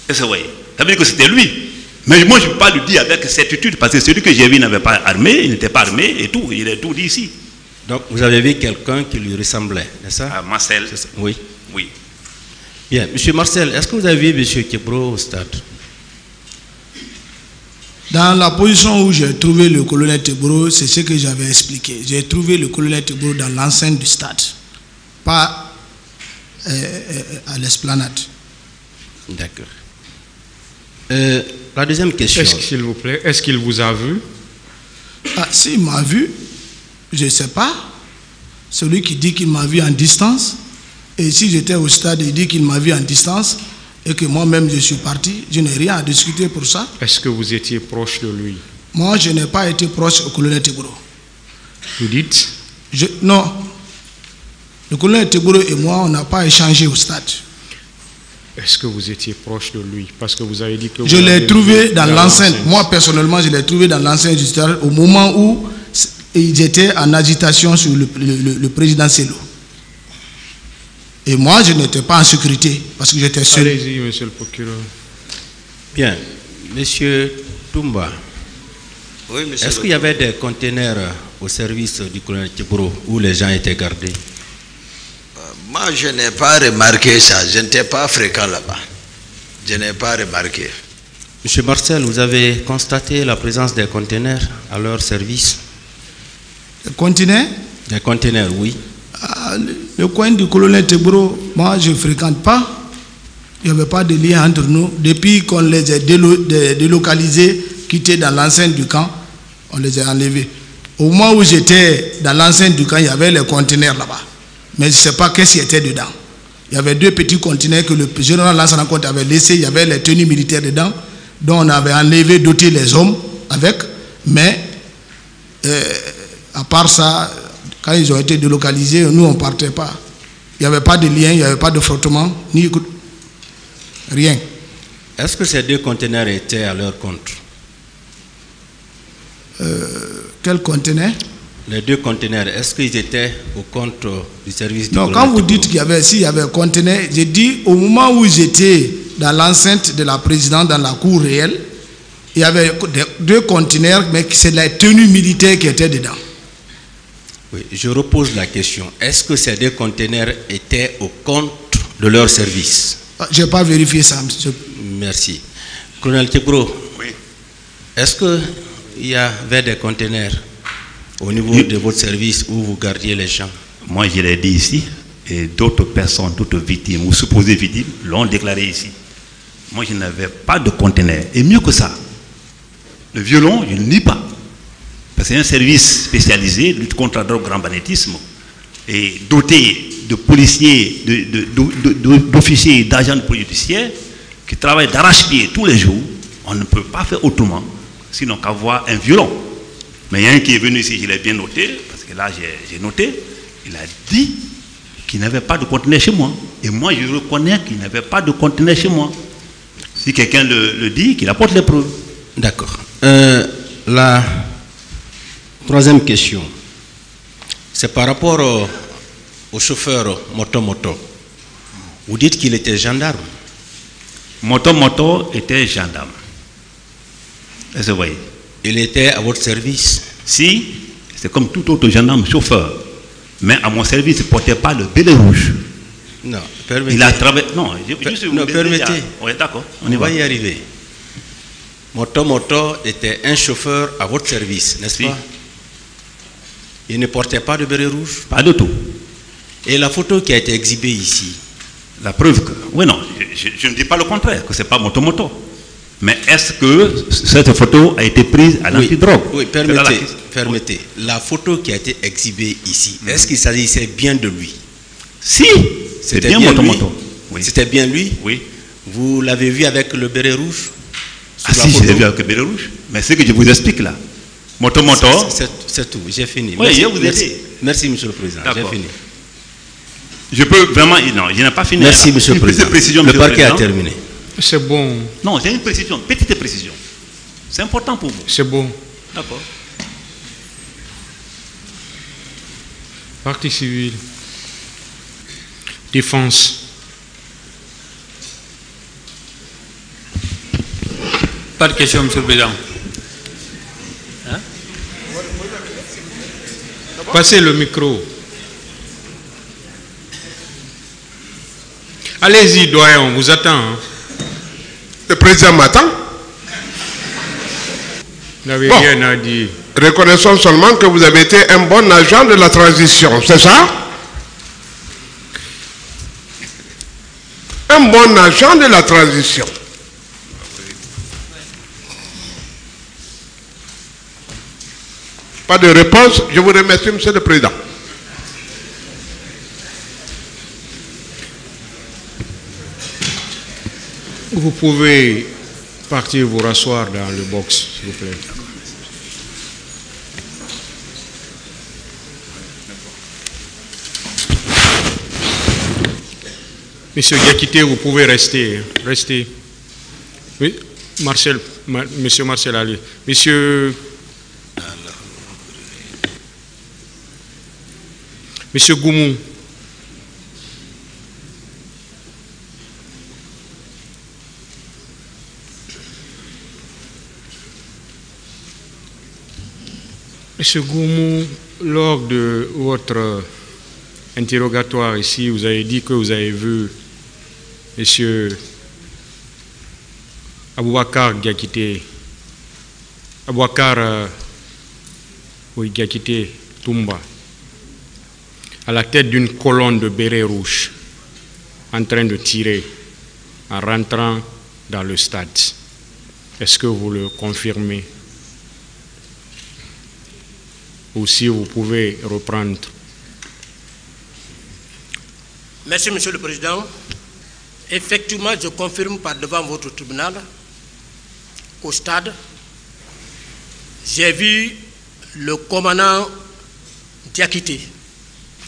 C: Est-ce que vous voyez? Ça veut dire que c'était lui. Mais moi, je ne peux pas le dire avec certitude, parce que celui que j'ai vu n'avait pas armé, il n'était pas armé et tout. Il est tout dit ici.
F: Donc, vous avez vu quelqu'un qui lui ressemblait, n'est-ce pas?
C: À Marcel.
F: Oui.
C: Oui.
F: Bien. Monsieur Marcel, est-ce que vous avez vu M. Kebro au stade?
D: Dans la position où j'ai trouvé le colonel Tebro, c'est ce que j'avais expliqué. J'ai trouvé le colonel Tebro dans l'enceinte du stade. Pas à l'esplanade.
F: D'accord. La deuxième question.
A: S'il vous plaît, est-ce qu'il vous a vu?
D: Ah, s'il m'a vu, je ne sais pas. Celui qui dit qu'il m'a vu en distance, et si j'étais au stade, il dit qu'il m'a vu en distance, et que moi-même je suis parti, je n'ai rien à discuter pour ça.
A: Est-ce que vous étiez proche de lui?
D: Moi, je n'ai pas été proche au colonel Teboro.
A: Vous dites?
D: Non. Le colonel Teboro et moi, on n'a pas échangé au stade.
A: Est-ce que vous étiez proche de lui? Parce que vous avez dit que...
D: Je l'ai trouvé dans l'enceinte. Moi, personnellement, je l'ai trouvé dans l'enceinte judiciaire au moment où ils étaient en agitation sur le président Sello. Et moi, je n'étais pas en sécurité parce que j'étais seul.
A: Allez-y, monsieur le procureur.
F: Bien. Monsieur Toumba,
B: Oui, monsieur.
F: est-ce qu'il y avait des conteneurs au service du colonel Teboro où les gens étaient gardés?
B: Moi, je n'ai pas remarqué ça. Je n'étais pas fréquent là-bas. Je n'ai pas remarqué.
F: Monsieur Marcel, vous avez constaté la présence des conteneurs à leur service?
D: Le conteneur?
F: Des conteneurs, oui.
D: Le coin du colonel Teboro, moi, je ne fréquente pas. Il n'y avait pas de lien entre nous. Depuis qu'on les a délocalisés, quittés dans l'enceinte du camp, on les a enlevés. Au moment où j'étais dans l'enceinte du camp, il y avait les conteneurs là-bas. Mais je ne sais pas qu'est-ce qui était dedans. Il y avait 2 petits conteneurs que le général Lansana Conté avait laissés. Il y avait les tenues militaires dedans, dont on avait enlevé, doté les hommes avec. Mais, à part ça, quand ils ont été délocalisés, nous, on ne partait pas. Il n'y avait pas de lien, il n'y avait pas de frottement, ni rien.
F: Est-ce que ces 2 conteneurs étaient à leur compte?
D: Quel conteneur?
F: Les 2 conteneurs, est-ce qu'ils étaient au compte du service du
D: Non,
F: colonel
D: quand vous
F: Teboro?
D: dites qu'il y avait, s'il y avait un conteneur, j'ai dit au moment où j'étais dans l'enceinte de la présidente, dans la cour réelle, il y avait 2 conteneurs, mais c'est la tenue militaire qui était dedans.
F: Oui, je repose la question. Est-ce que ces 2 conteneurs étaient au compte de leur service?
D: Je n'ai pas vérifié ça, monsieur.
F: Merci. Colonel Teboro,
C: Oui.
F: est-ce qu'il y avait des conteneurs au niveau de votre service où vous gardiez les gens?
C: Moi, je l'ai dit ici, et d'autres personnes, d'autres victimes ou supposées victimes l'ont déclaré ici. Moi, je n'avais pas de conteneur. Et mieux que ça, le violon, je ne nie pas. Parce que c'est un service spécialisé de lutte contre la drogue, grand banditisme, et doté de policiers, d'officiers, d'agents de police judiciaire qui travaillent d'arrache-pied tous les jours. On ne peut pas faire autrement, sinon qu'avoir un violon. Mais il y a un qui est venu ici, je l'ai bien noté, parce que là j'ai noté, il a dit qu'il n'avait pas de conteneur chez moi. Et moi je reconnais qu'il n'avait pas de conteneur chez moi. Si quelqu'un le dit, qu'il apporte les preuves.
F: D'accord. La troisième question, c'est par rapport au chauffeur moto-moto. Vous dites qu'il était gendarme.
C: Moto était gendarme. Est-ce que vous voyez?
F: Il était à votre service.
C: Si, c'est comme tout autre gendarme chauffeur. Mais à mon service, il ne portait pas le béret rouge.
F: Non, permettez.
C: Il a travaillé. Non,
F: permettez.
C: Oui, d'accord.
F: On va y arriver. Moto était un chauffeur à votre service, n'est-ce pas? Il ne portait pas de béret rouge?
C: Pas du tout.
F: Et la photo qui a été exhibée ici?
C: La preuve que... Oui, non, je ne dis pas le contraire, que ce n'est pas moto. Mais est-ce que cette photo a été prise à l'antidrogue?
F: Oui, permettez. La photo qui a été exhibée ici, est-ce qu'il s'agissait bien de lui?
C: Si, c'est bien moto.
F: Oui. C'était bien lui?
C: Oui.
F: Vous l'avez vu avec le béret rouge?
C: Ah si, je l'ai vu avec le béret rouge. Mais ce que je vous explique là, moto.
F: C'est tout, j'ai fini.
C: Oui, je vous ai dit.
F: Merci, monsieur le président, j'ai fini.
C: Je peux vraiment... Non, je n'ai pas fini.
F: Merci, monsieur le président. Le parquet a terminé.
A: C'est bon.
C: Non, j'ai une précision, petite précision. C'est important pour vous.
A: C'est bon.
C: D'accord.
A: Partie civile. Défense.
G: Pas de question, monsieur le président. Hein?
A: Passez le micro. Allez-y, doyen, on vous attend. Hein.
H: Le président m'attend.
A: Vous n'avez rien à dire.
H: Reconnaissons seulement que vous avez été un bon agent de la transition, c'est ça? un bon agent de la transition. Pas de réponse. Je vous remercie, Monsieur le Président.
A: Vous pouvez partir vous rasseoir dans le box, s'il vous plaît. Monsieur Diakité, vous pouvez rester. Restez. Oui, Marcel, Monsieur Marcel Ali. Monsieur Goumou. Monsieur Goumou, lors de votre interrogatoire ici, vous avez dit que vous avez vu Monsieur Aboubakar Diakité, Diakité Toumba, à la tête d'une colonne de bérets rouges, en train de tirer, en rentrant dans le stade. Est-ce que vous le confirmez? Ou si vous pouvez reprendre.
I: Merci, Monsieur le Président. Effectivement, je confirme par devant votre tribunal, au stade, j'ai vu le commandant Diakité,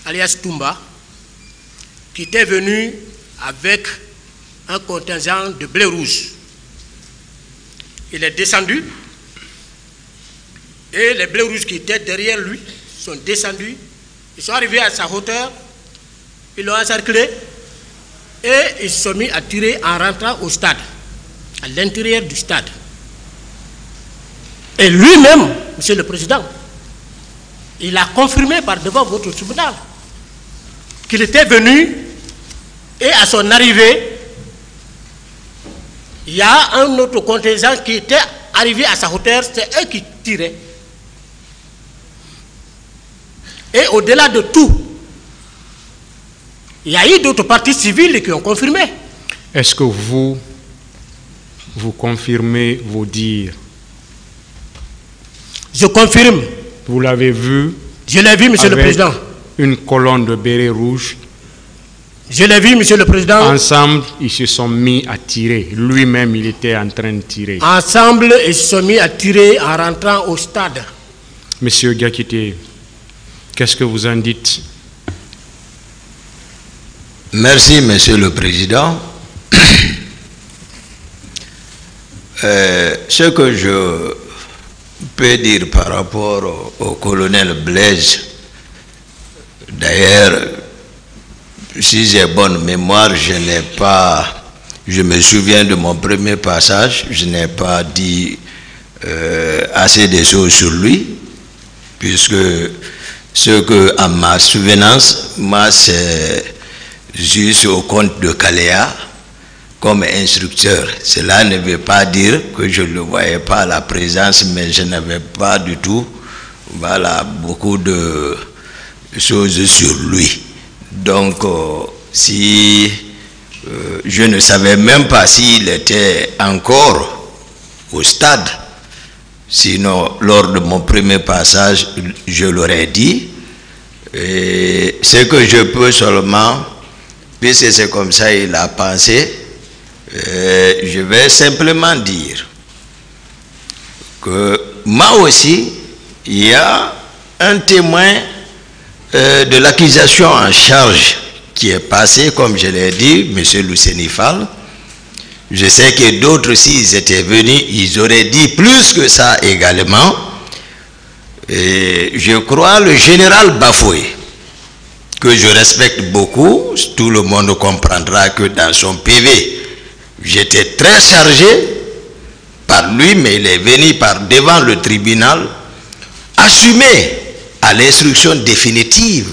I: alias Toumba, qui était venu avec un contingent de blé rouge. Il est descendu et les blés rouges qui étaient derrière lui sont descendus. Ils sont arrivés à sa hauteur, ils l'ont encerclé et ils se sont mis à tirer en rentrant au stade, à l'intérieur du stade. Et lui-même, Monsieur le Président, il a confirmé par devant votre tribunal qu'il était venu et à son arrivée, il y a un autre contingent qui était arrivé à sa hauteur, c'est eux qui tiraient. Et au-delà de tout, il y a eu d'autres parties civiles qui ont confirmé.
A: Est-ce que vous confirmez vos dires?
I: Je confirme.
A: Vous l'avez vu?
I: Je l'ai vu, Monsieur le Président.
A: Une colonne de bérets rouges.
I: Je l'ai vu, Monsieur le Président.
A: Ensemble, ils se sont mis à tirer. Lui-même, il était en train de tirer.
I: Ensemble, ils se sont mis à tirer en rentrant au stade.
A: Monsieur Diakité, qu'est-ce que vous en dites?
B: Merci, Monsieur le Président. Ce que je peux dire par rapport au colonel Blaise, d'ailleurs, si j'ai bonne mémoire, je me souviens de mon premier passage, je n'ai pas dit assez de choses sur lui, puisque ce que, à ma souvenance, moi, c'est juste au compte de Caléa comme instructeur. Cela ne veut pas dire que je ne le voyais pas à la présence, mais je n'avais pas du tout, voilà, beaucoup de choses sur lui. Donc, si je ne savais même pas s'il était encore au stade, sinon lors de mon premier passage, je l'aurais dit. Et ce que je peux seulement, puisque c'est comme ça il a pensé, je vais simplement dire que moi aussi, il y a un témoin de l'accusation en charge qui est passé, comme je l'ai dit, M. Lucénifal. Je sais que d'autres, s'ils étaient venus, ils auraient dit plus que ça également. Et je crois le général Bafoué, que je respecte beaucoup, tout le monde comprendra que dans son PV, j'étais très chargé par lui, mais il est venu par devant le tribunal, assumer à l'instruction définitive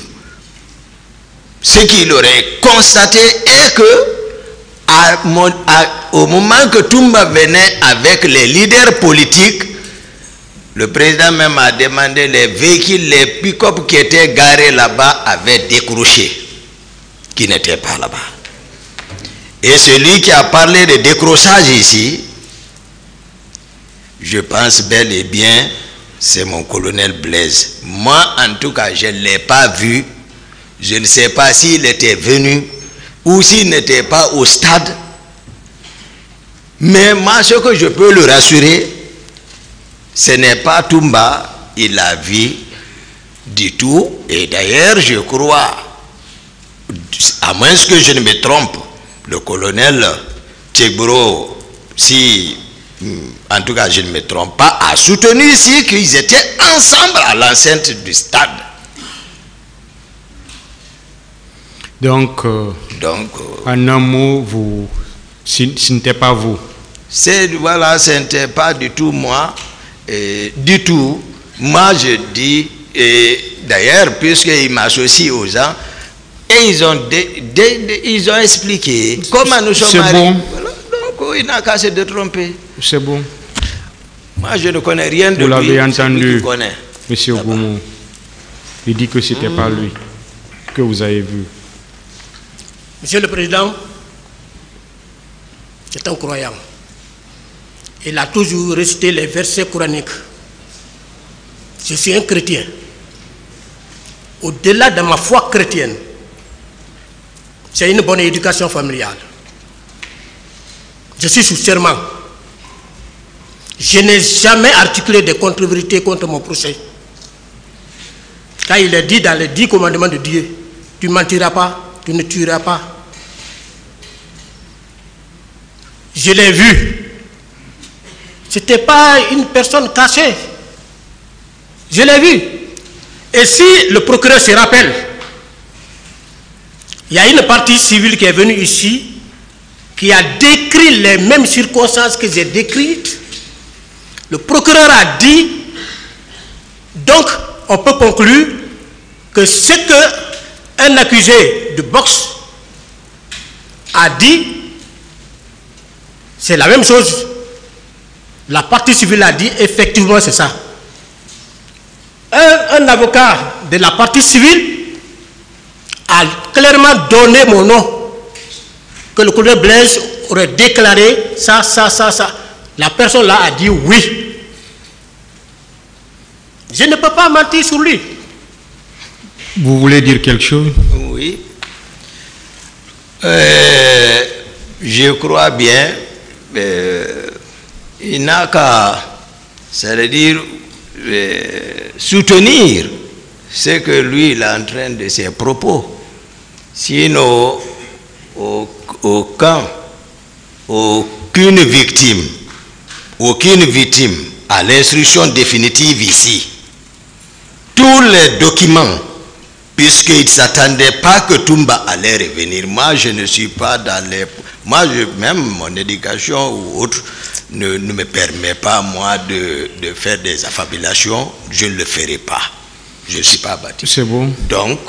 B: ce qu'il aurait constaté est que au moment que Toumba venait avec les leaders politiques, le président même a demandé les véhicules, les pick-up qui étaient garés là-bas avaient décroché, qui n'étaient pas là-bas. Et celui qui a parlé de décrochage ici, je pense bel et bien, c'est mon colonel Blaise. Moi, en tout cas, je ne l'ai pas vu. Je ne sais pas s'il était venu ou s'il n'était pas au stade. Mais moi, ce que je peux le rassurer, ce n'est pas Toumba, il l'a vu du tout. Et d'ailleurs, je crois, à moins que je ne me trompe, le colonel Tchegbro, si, en tout cas je ne me trompe pas, a soutenu ici qu'ils étaient ensemble à l'enceinte du stade.
A: Donc, en un mot, ce n'était pas vous.
B: Voilà, ce n'était pas du tout moi. Du tout. Moi, je dis, d'ailleurs, puisqu'il m'associe aux gens, et ils ont expliqué comment nous sommes
A: mariés. Bon.
B: Voilà, donc, il n'a qu'à se tromper.
A: C'est bon.
B: Moi, je ne connais rien de lui.
A: Vous l'avez entendu, Monsieur Goumou. Il dit que ce n'était pas lui que vous avez vu.
I: Monsieur le Président, c'est un croyant. Il a toujours récité les versets coraniques. Je suis un chrétien. Au-delà de ma foi chrétienne, c'est une bonne éducation familiale. Je suis sous serment. Je n'ai jamais articulé de contre-vérité contre mon procès. Quand il est dit dans les 10 commandements de Dieu, tu ne mentiras pas, tu ne tueras pas. Je l'ai vu. Ce n'était pas une personne cachée. Je l'ai vu. Et si le procureur se rappelle, il y a une partie civile qui est venue ici, qui a décrit les mêmes circonstances que j'ai décrites. Le procureur a dit, donc on peut conclure que ce qu'un accusé de boxe a dit, c'est la même chose. La partie civile a dit, effectivement c'est ça. Un avocat de la partie civile a clairement donné mon nom, que le colonel Blaise aurait déclaré ça. La personne là a dit oui. Je ne peux pas mentir sur lui.
A: Vous voulez dire quelque chose?
B: Oui. Je crois bien, il n'a qu'à, c'est-à-dire, soutenir ce que lui il est en train de ses propos. Sinon, aucune victime à l'instruction définitive ici. Tous les documents, puisqu'il ne s'attendait pas que Toumba allait revenir. Moi, je ne suis pas dans les... Moi, même mon éducation ou autre ne me permet pas, moi, de faire des affabulations. Je ne le ferai pas. Je ne suis pas abattu.
A: C'est bon.
B: Donc,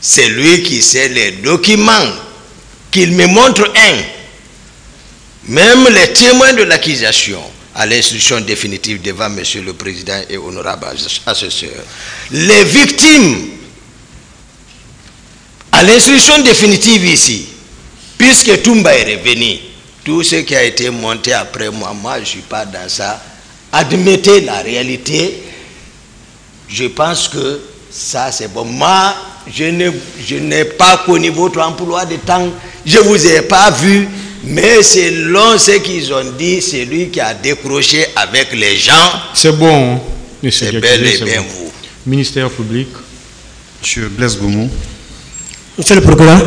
B: c'est lui qui sait les documents, qu'il me montre un. Même les témoins de l'accusation, à l'instruction définitive devant Monsieur le Président et honorable assesseur, les victimes, à l'instruction définitive ici, puisque Toumba est revenu, tout ce qui a été monté après moi, je ne suis pas dans ça. Admettez la réalité. Je pense que ça c'est bon. Moi, je n'ai pas connu votre emploi de temps. Je ne vous ai pas vu. Mais selon ce qu'ils ont dit, c'est lui qui a décroché avec les gens.
A: C'est bon.
B: C'est bel et bien vous.
A: Ministère public.
J: Monsieur Blaise Goumou.
I: Monsieur le procureur.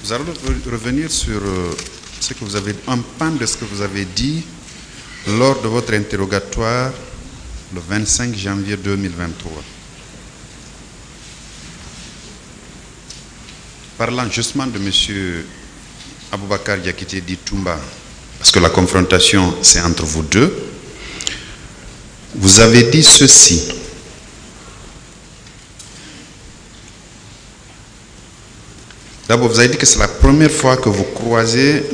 J: Nous allons revenir sur ce que vous avez, un pan de ce que vous avez dit lors de votre interrogatoire le 25 janvier 2023. Parlant justement de monsieur Aboubakar Diakité dit Toumba, parce que la confrontation c'est entre vous deux, vous avez dit ceci. D'abord, vous avez dit que c'est la première fois que vous croisez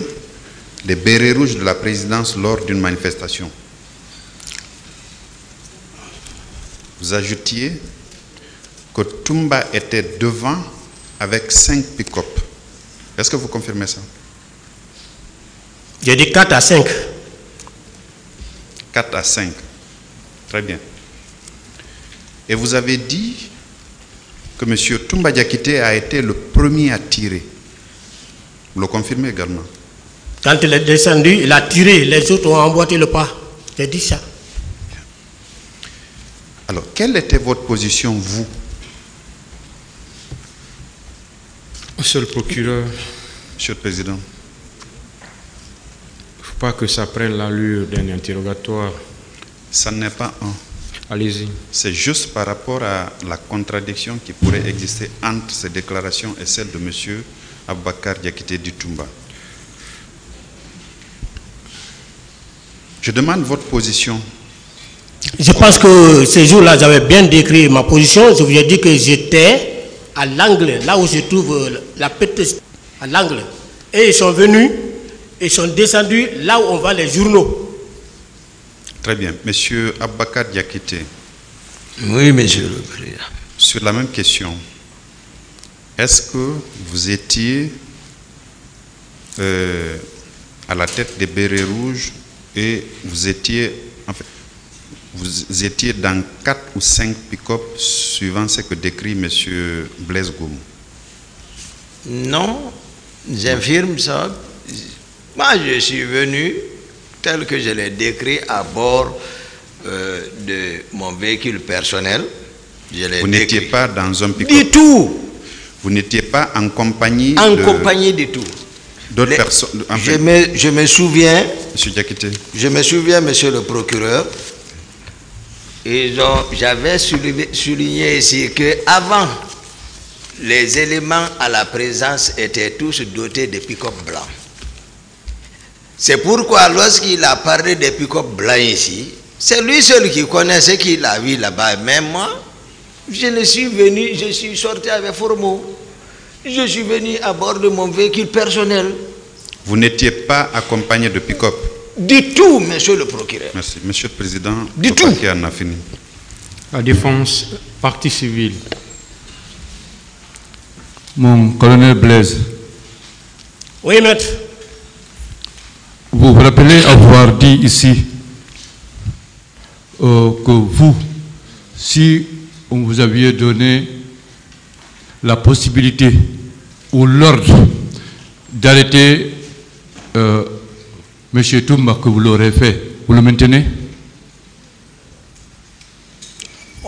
J: les bérets rouges de la présidence lors d'une manifestation. Vous ajoutiez que Toumba était devant avec 5 pick-up. Est-ce que vous confirmez ça?
I: J'ai dit 4 à 5.
J: 4 à 5. Très bien. Et vous avez dit que M. Toumba Diakité a été le premier à tirer. Vous le confirmez également?
I: Quand il est descendu, il a tiré, les autres ont emboîté le pas. J'ai dit ça.
J: Alors, quelle était votre position, vous?
A: Monsieur le procureur,
J: Monsieur le Président.
A: il ne faut pas que ça prenne l'allure d'un interrogatoire.
J: Ça n'est pas un.
A: Allez-y.
J: C'est juste par rapport à la contradiction qui pourrait exister entre ces déclarations et celles de M. Aboubakar Diakité du Toumba. Je demande votre position.
I: Je pense que ces jours-là, j'avais bien décrit ma position. Je vous ai dit que j'étais à l'angle, là où se trouve la petite, à l'angle. Et ils sont venus, ils sont descendus là où on vend les journaux.
J: Très bien. Monsieur Aboubakar Diakité.
B: Oui, monsieur le président.
J: Sur la même question, est-ce que vous étiez à la tête des bérets rouges et vous étiez dans 4 ou 5 pick-up suivant ce que décrit M. Blaise Goumou?
B: Non, j'infirme ça. Moi, je suis venu, tel que je l'ai décrit, à bord de mon véhicule personnel.
J: Vous n'étiez pas dans un pick-up?
B: Du tout.
J: Vous n'étiez pas en compagnie
B: compagnie du tout.
J: D'autres personnes?
B: Je me souviens,
J: Monsieur Diakité.
B: Je me souviens, monsieur le procureur, j'avais souligné ici qu'avant, les éléments à la présence étaient tous dotés de pick-up blancs. C'est pourquoi lorsqu'il a parlé des pick-up blancs ici, c'est lui seul qui connaît ce qu'il a vu là-bas. Même moi, je suis sorti avec Formo. Je suis venu à bord de mon véhicule personnel.
J: Vous n'étiez pas accompagné de pick-up?
B: Du tout, monsieur le procureur.
J: Merci. Monsieur le Président,
B: du tout.
J: En a fini.
A: La défense, partie civile.
K: Mon colonel Blaise.
I: Oui, maître.
K: Vous vous rappelez avoir dit ici que vous, si on vous aviez donné la possibilité ou l'ordre d'arrêter M. Toumba, que vous l'aurez fait, vous le maintenez?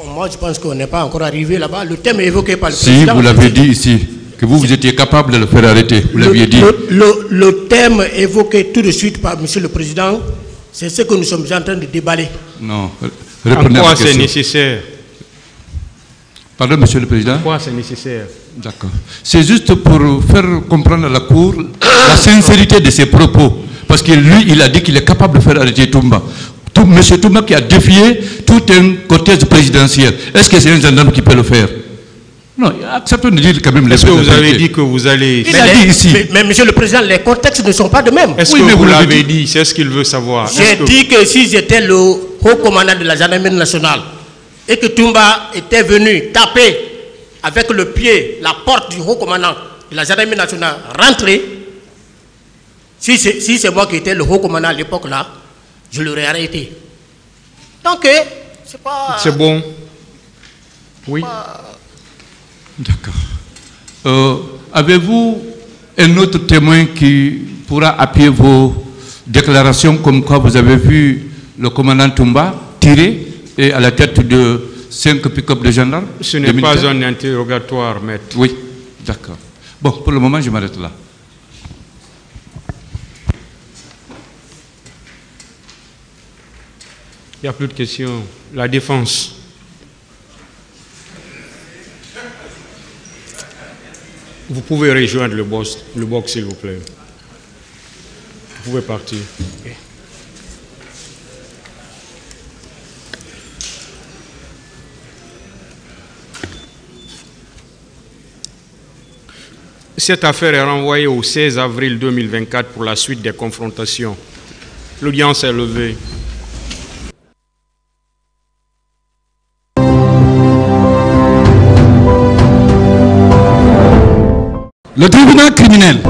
I: Moi, je pense qu'on n'est pas encore arrivé là-bas. Le thème est évoqué par le président.
K: Si, vous l'avez dit ici, que vous étiez capable de le faire arrêter, vous l'aviez dit.
I: Le thème évoqué tout de suite par M. le Président, c'est ce que nous sommes en train de déballer.
K: Non, répondez à la question.
A: C'est nécessaire?
K: Pardon, Monsieur le Président?
A: Pourquoi c'est nécessaire? D'accord.
K: C'est juste pour faire comprendre à la Cour la sincérité de ses propos. Parce que lui, il a dit qu'il est capable de faire arrêter Toumba. Monsieur Toumba qui a défié tout un cortège présidentiel. Est-ce que c'est un gendarme qui peut le faire? Non, acceptons de dire quand même les choses.
A: Est-ce que vous avez dit que vous allez...
I: Il a dit ici. Mais Monsieur le Président, les contextes ne sont pas de même.
A: Est-ce que vous l'avez dit? C'est ce qu'il veut savoir.
I: J'ai dit que si j'étais le haut commandant de la gendarmerie nationale et que Toumba était venu taper avec le pied la porte du haut commandant de la gendarmerie nationale, rentrer, si c'est moi qui étais le haut commandant à l'époque là, je l'aurais arrêté. Donc, c'est pas...
A: C'est bon. Oui.
K: D'accord. Avez-vous un autre témoin qui pourra appuyer vos déclarations comme quoi vous avez vu le commandant Toumba tirer et à la tête de 5 pick-up de gendarmes?
A: Ce n'est pas un interrogatoire, maître.
K: Oui, d'accord. Bon, pour le moment, je m'arrête là.
A: Il n'y a plus de questions. La défense. Vous pouvez rejoindre le box, s'il vous plaît. Vous pouvez partir. Okay. Cette affaire est renvoyée au 16 avril 2024 pour la suite des confrontations. L'audience est levée.
K: Le tribunal criminel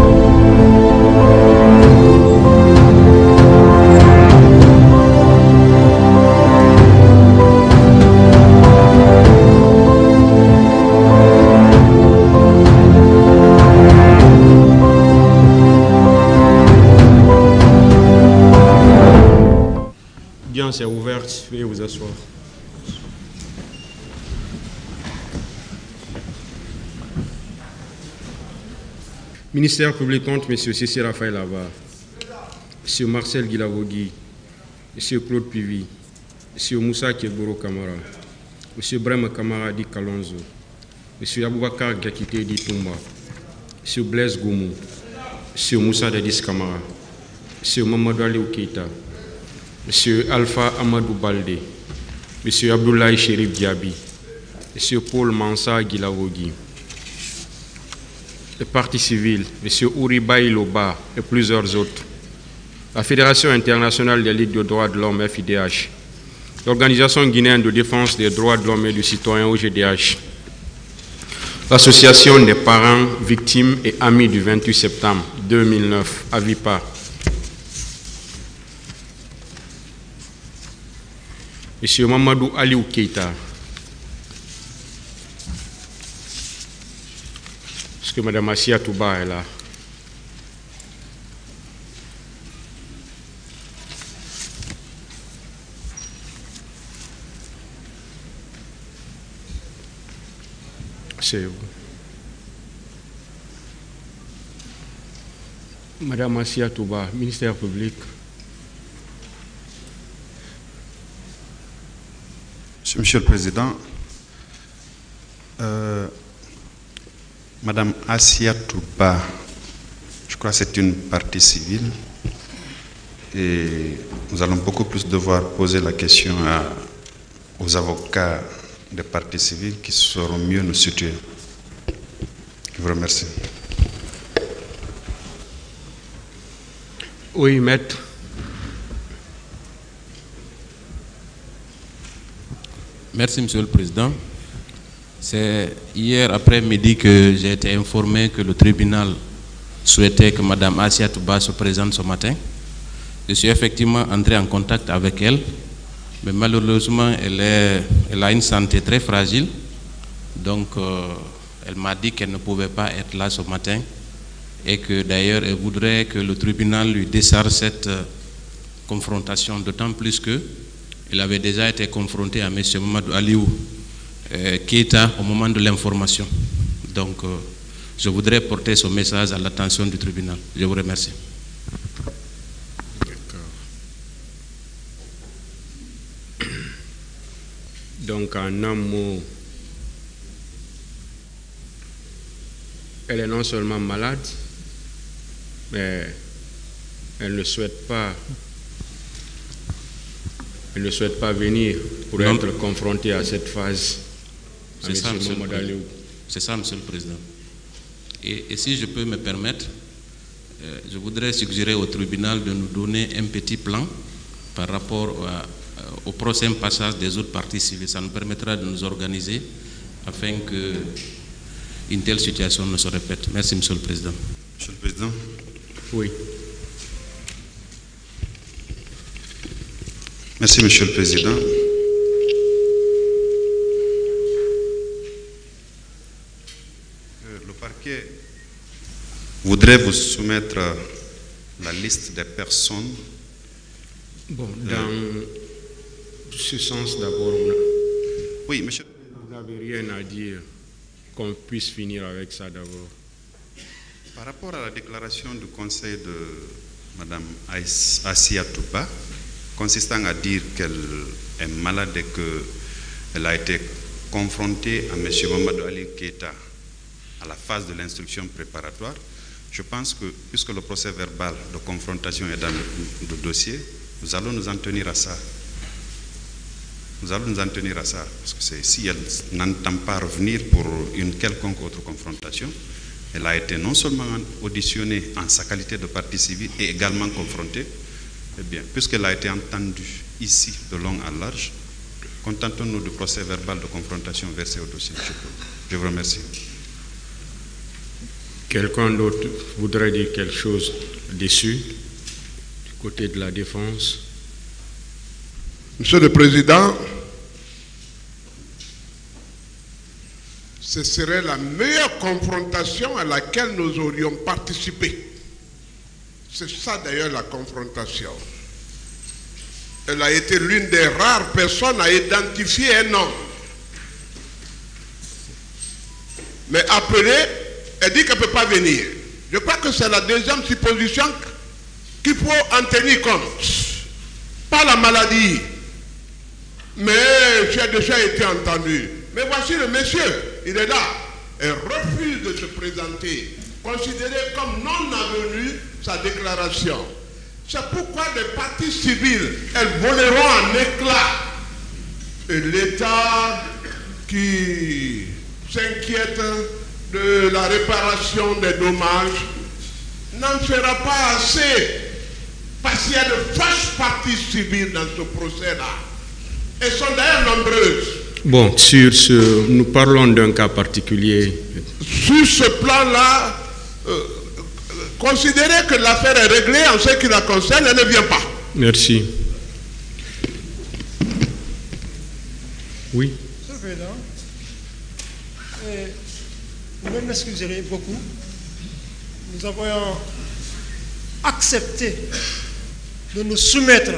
A: L'audience est ouverte. Veuillez vous asseoir. Ministère public contre M. Cécile Raphaël Ava, M. Marcel Guilavogui, M. Claude Pivi, M. Moussa Keboro Kamara, M. Brema Kamara Di Kalonzo, M. Aboubakar Gakite Di Toumba, M. Blaise Goumou, M. Moussa Dadis Kamara, M. Mamadou Ali Keita, M. Alpha Amadou Balde, M. Abdoulaye Chérif Diaby, M. Paul Mansa Guilavogui, le Parti civil, M. Ouribaï Loba et plusieurs autres, la Fédération internationale des ligues de droits de l'homme FIDH, l'Organisation guinéenne de défense des droits de l'homme et du citoyen OGDH, l'Association des parents, victimes et amis du 28 septembre 2009, AVIPA, M. Mamadou Aliou Keita, est-ce que Mme Assia Touba est là? C'est vous. Mme Assia Touba, ministère public.
J: Monsieur le Président, Madame Assia Touba, je crois que c'est une partie civile et nous allons beaucoup plus devoir poser la question aux avocats des parties civiles qui sauront mieux nous situer. Je vous remercie.
A: Oui, maître.
L: Merci, Monsieur le Président. C'est hier après-midi que j'ai été informé que le tribunal souhaitait que Mme Assia Touba se présente ce matin. Je suis effectivement entré en contact avec elle, mais malheureusement, elle a une santé très fragile. Donc, elle m'a dit qu'elle ne pouvait pas être là ce matin et que d'ailleurs, elle voudrait que le tribunal lui décharge cette confrontation, d'autant plus qu'il avait déjà été confronté à M. Mamadou Aliou Keita au moment de l'information. Donc, je voudrais porter ce message à l'attention du tribunal. Je vous remercie.
A: Donc, en un mot, elle est non seulement malade, mais elle ne souhaite pas venir pour être confrontée à cette phase.
L: C'est ça, Monsieur le Président. Et si je peux me permettre, je voudrais suggérer au tribunal de nous donner un petit plan par rapport au prochain passage des autres parties civiles. Ça nous permettra de nous organiser afin qu'une telle situation ne se répète. Merci, Monsieur le Président.
J: Monsieur le Président.
A: Oui.
J: Merci, Monsieur le Président. Le parquet voudrait vous soumettre la liste des personnes.
A: Bon, dans ce sens d'abord,
J: oui, monsieur.
A: Vous n'avez rien à dire qu'on puisse finir avec ça d'abord.
J: Par rapport à la déclaration du conseil de Mme Assia Touba, consistant à dire qu'elle est malade et qu'elle a été confrontée à M. Mamadou Ali Keita à la phase de l'instruction préparatoire, je pense que, puisque le procès verbal de confrontation est dans le dossier, nous allons nous en tenir à ça. Nous allons nous en tenir à ça, parce que si elle n'entend pas revenir pour une quelconque autre confrontation, elle a été non seulement auditionnée en sa qualité de partie civile et également confrontée. Eh bien, puisqu'elle a été entendue ici de long en large, contentons-nous du procès verbal de confrontation versé au dossier. Je vous remercie.
A: Quelqu'un d'autre voudrait dire quelque chose dessus, du côté de la défense?
H: Monsieur le Président, ce serait la meilleure confrontation à laquelle nous aurions participé. C'est ça d'ailleurs la confrontation. Elle a été l'une des rares personnes à identifier un homme. Mais appelée, elle dit qu'elle ne peut pas venir. Je crois que c'est la deuxième supposition qu'il faut en tenir compte. Pas la maladie. Mais chef de chef a été entendu. Mais voici le monsieur, il est là. Elle refuse de se présenter, considéré comme non avenu sa déclaration. C'est pourquoi les parties civiles, elles voleront en éclats. Et l'État qui s'inquiète de la réparation des dommages n'en fera pas assez. Parce qu'il y a de fausses parties civiles dans ce procès-là. Elles sont d'ailleurs nombreuses.
A: Bon, sur ce, nous parlons d'un cas particulier.
H: Sur ce plan-là, considérez que l'affaire est réglée en ce qui la concerne, elle ne vient pas.
A: Merci. Oui.
M: Monsieur le Président, vous m'excuserez beaucoup. Nous avons accepté de nous soumettre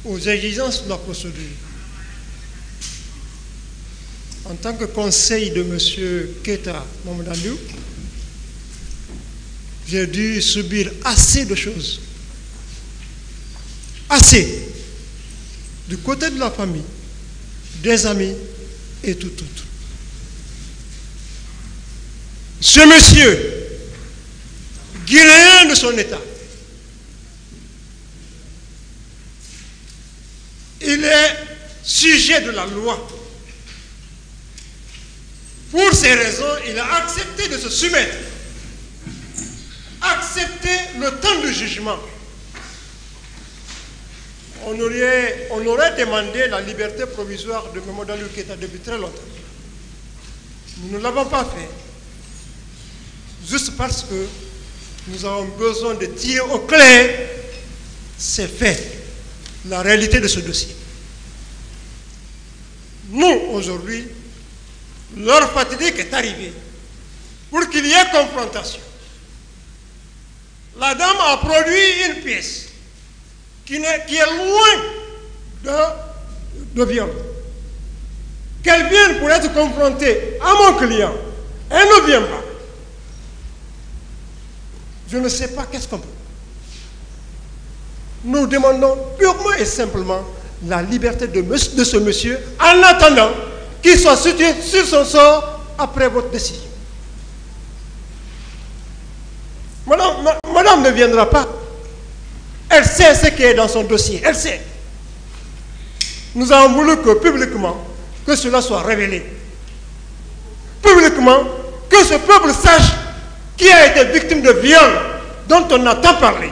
M: aux exigences de la procédure. En tant que conseil de M. Keita Mamadou, j'ai dû subir assez de choses. Assez. Du côté de la famille, des amis et tout autre. Ce monsieur, guinéen de son état, il est sujet de la loi. Pour ces raisons, il a accepté de se soumettre, accepter le temps de jugement. On aurait demandé la liberté provisoire de Mamadou Keita depuis très longtemps. Nous ne l'avons pas fait, juste parce que nous avons besoin de tirer au clair ces faits, la réalité de ce dossier. Nous, aujourd'hui, l'heure fatidique est arrivée pour qu'il y ait confrontation. La dame a produit une pièce qui est loin de viol. Qu'elle vienne pour être confrontée à mon client, elle ne vient pas. Je ne sais pas qu'est-ce qu'on peut. Nous demandons purement et simplement la liberté de ce monsieur en attendant qu'il soit situé sur son sort après votre décision. Madame ne viendra pas. Elle sait ce qui est dans son dossier. Elle sait. Nous avons voulu que publiquement, que cela soit révélé. Publiquement, que ce peuple sache qui a été victime de viol dont on a tant parlé.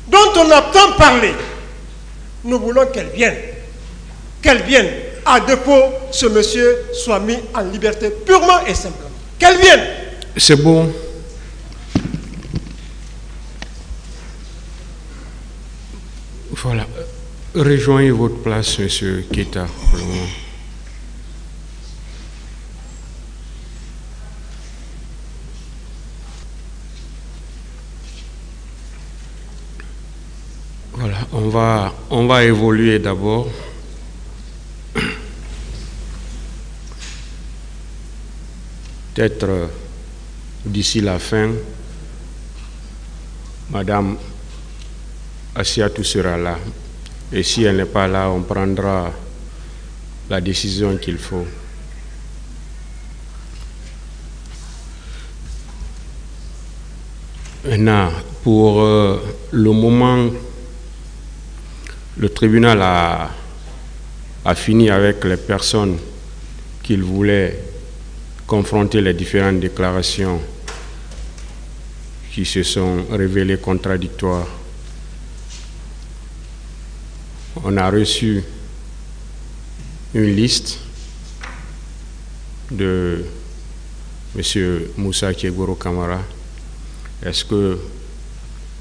M: Dont on a tant parlé. Nous voulons qu'elle vienne. Qu'elle vienne. À défaut, ce monsieur soit mis en liberté purement et simplement. Qu'elle vienne.
A: C'est bon. Voilà. Rejoignez votre place, monsieur Keita, pour le moment. Voilà, on va évoluer d'abord. Peut-être d'ici la fin, Madame Assiatou sera là. Et si elle n'est pas là, on prendra la décision qu'il faut. Maintenant, pour le moment, le tribunal a fini avec les personnes qu'il voulait confronter les différentes déclarations qui se sont révélées contradictoires. On a reçu une liste de M. Moussa Kiegoro Kamara. Est-ce que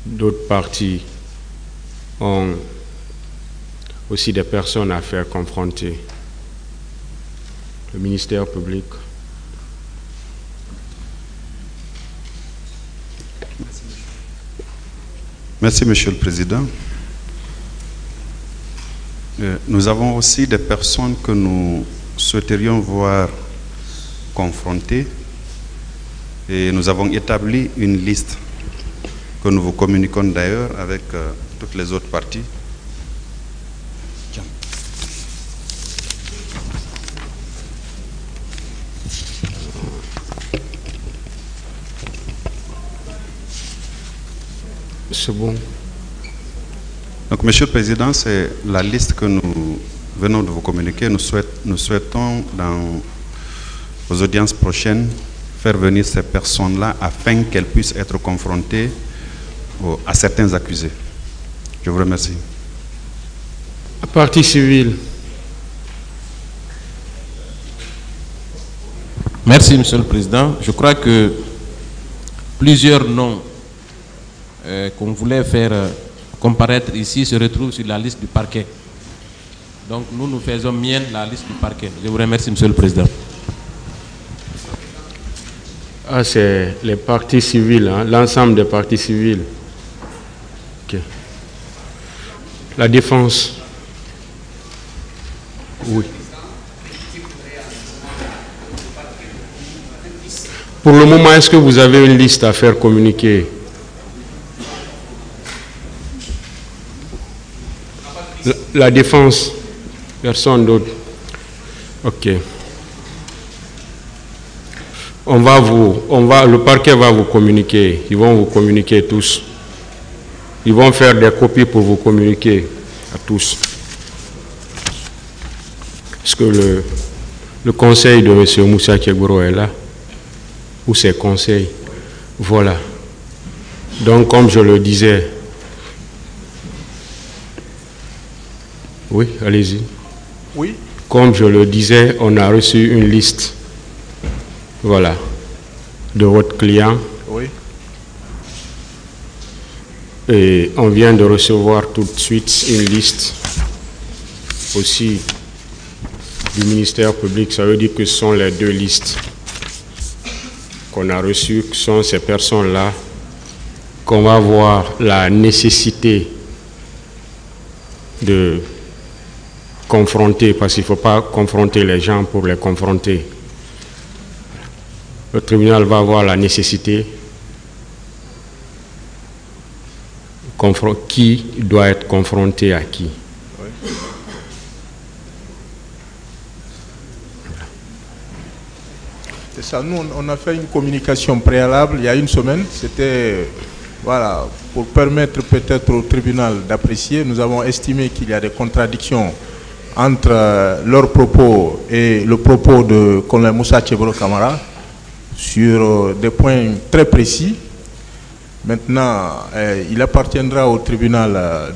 A: d'autres partis ont aussi des personnes à faire confronter? Le ministère public.
J: Merci, Monsieur le Président. Nous avons aussi des personnes que nous souhaiterions voir confrontées et nous avons établi une liste que nous vous communiquons d'ailleurs avec toutes les autres parties.
A: C'est bon.
J: Donc, Monsieur le Président, c'est la liste que nous venons de vous communiquer. Nous souhaitons, dans aux audiences prochaines, faire venir ces personnes-là afin qu'elles puissent être confrontées à certains accusés. Je vous remercie.
A: Partie civile.
L: Merci, Monsieur le Président. Je crois que plusieurs noms qu'on voulait faire comparaître ici se retrouvent sur la liste du parquet. Donc nous faisons mienne la liste du parquet. Je vous remercie, Monsieur le Président.
A: Ah, c'est les parties civiles, hein, l'ensemble des parties civiles. Okay. La défense. Oui. Pour le moment, est-ce que vous avez une liste à faire communiquer? La défense, personne d'autre. Ok. Le parquet va vous communiquer. Ils vont vous communiquer tous. Ils vont faire des copies pour vous communiquer à tous. Est-ce que le conseil de M. Moussa Kegoro est là? Ou ses conseils? Voilà. Donc, comme je le disais, oui, allez-y.
N: Oui.
A: Comme je le disais, on a reçu une liste, voilà, de votre client.
N: Oui.
A: Et on vient de recevoir tout de suite une liste aussi du ministère public. Ça veut dire que ce sont les deux listes qu'on a reçues, que sont ces personnes-là qu'on va voir la nécessité de confronter, parce qu'il ne faut pas confronter les gens pour les confronter. Le tribunal va avoir la nécessité qui doit être confronté à qui.
N: Oui. C'est ça, nous on a fait une communication préalable il y a une semaine, c'était voilà, pour permettre peut-être au tribunal d'apprécier. Nous avons estimé qu'il y a des contradictions entre leurs propos et le propos de colonel Moussa Kegoro Camara sur des points très précis. Maintenant, il appartiendra au tribunal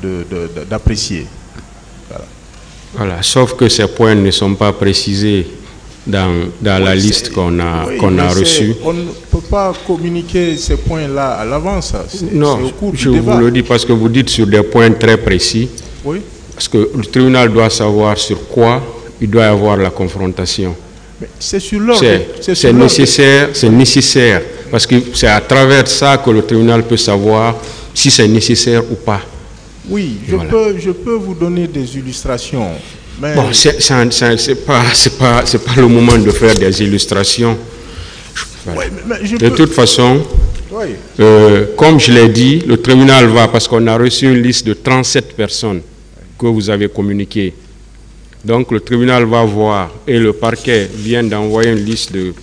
N: d'apprécier. Voilà.
A: Voilà, sauf que ces points ne sont pas précisés dans la liste qu'on a reçue.
N: On ne peut pas communiquer ces points-là à l'avance.
A: Non, je vous le dis parce que vous dites sur des points très précis.
N: Oui.
A: Parce que le tribunal doit savoir sur quoi il doit y avoir la confrontation.
N: C'est sur l'ordre.
A: C'est nécessaire, parce que c'est à travers ça que le tribunal peut savoir si c'est nécessaire ou pas.
N: Oui, je peux vous donner des illustrations. Mais...
A: Bon, c'est pas le moment de faire des illustrations. Voilà.
N: Oui,
A: de toute façon, oui. Comme je l'ai dit, le tribunal va, parce qu'on a reçu une liste de 37 personnes que vous avez communiquées. Donc le tribunal va voir, et le parquet vient d'envoyer une liste de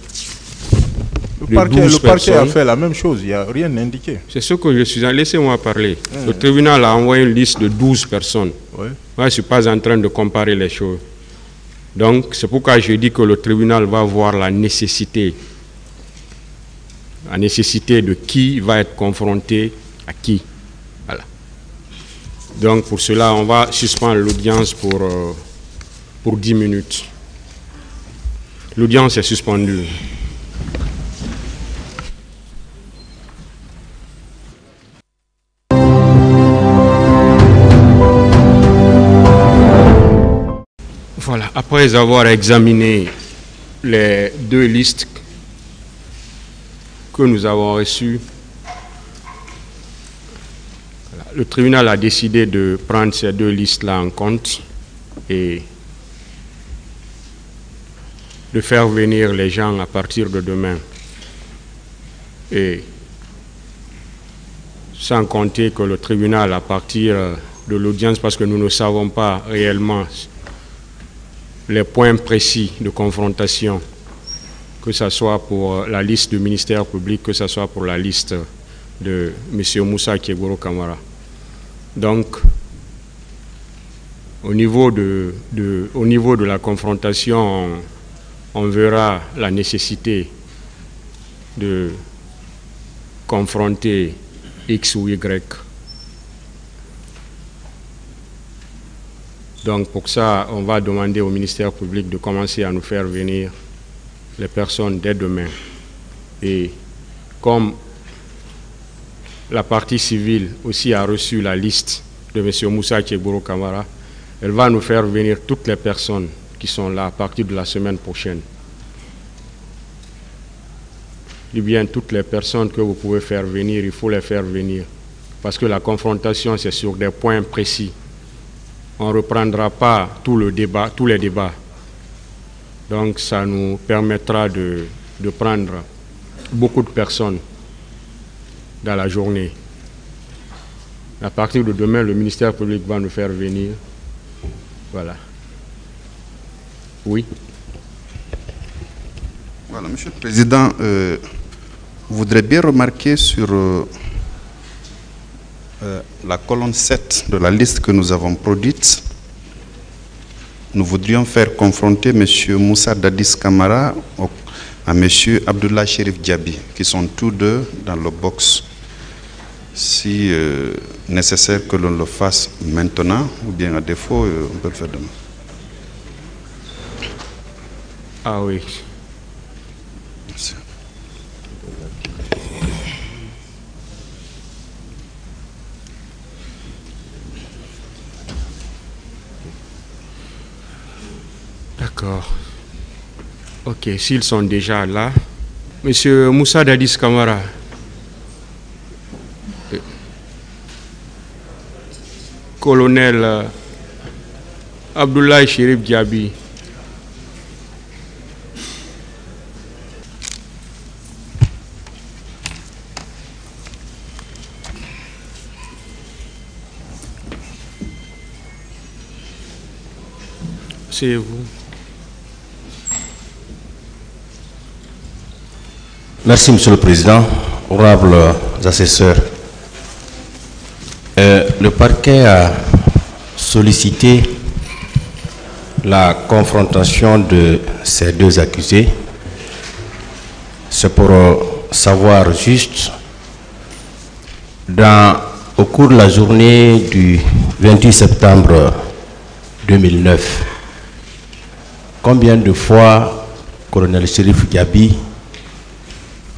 A: 12 personnes.
N: Le parquet a fait la même chose, il n'y a rien indiqué.
A: C'est ce que je suis en... Laissez-moi parler. Le tribunal a envoyé une liste de 12 personnes.
N: Oui.
A: Moi, je ne suis pas en train de comparer les choses. Donc, c'est pourquoi je dis que le tribunal va voir la nécessité de qui va être confronté à qui. Voilà. Donc, pour cela, on va suspendre l'audience pour 10 minutes. L'audience est suspendue. Voilà, après avoir examiné les deux listes que nous avons reçues, le tribunal a décidé de prendre ces deux listes-là en compte et de faire venir les gens à partir de demain. Et sans compter que le tribunal, à partir de l'audience, parce que nous ne savons pas réellement les points précis de confrontation, que ce soit pour la liste du ministère public, que ce soit pour la liste de M. Moussa Kégourou Kamara. Donc, au niveau de la confrontation, on verra la nécessité de confronter X ou Y. Donc pour ça, on va demander au ministère public de commencer à nous faire venir les personnes dès demain. Et comme la partie civile aussi a reçu la liste de M. Moussa Kégourou Kamara, elle va nous faire venir toutes les personnes qui sont là à partir de la semaine prochaine. Eh bien, toutes les personnes que vous pouvez faire venir, il faut les faire venir. Parce que la confrontation, c'est sur des points précis. On ne reprendra pas tous les débats. Donc, ça nous permettra de prendre beaucoup de personnes dans la journée. À partir de demain, le ministère public va nous faire venir. Voilà. Oui.
J: Voilà, Monsieur le Président, je voudrais bien remarquer sur la colonne 7 de la liste que nous avons produite. Nous voudrions faire confronter M. Moussa Dadis Kamara à M. Abdullah Cherif Diaby, qui sont tous deux dans le box. Si nécessaire que l'on le fasse maintenant, ou bien à défaut, on peut le faire demain.
A: Ah oui.
J: Merci.
A: D'accord. Ok, s'ils sont déjà là. Monsieur Moussa Dadis Kamara. Colonel Abdoulaye Cherif Diaby. C'est vous.
F: Merci, Monsieur le Président. Honorables assesseurs, le parquet a sollicité la confrontation de ces deux accusés. C'est pour savoir juste, au cours de la journée du 28 septembre 2009, combien de fois colonel Cherif Diaby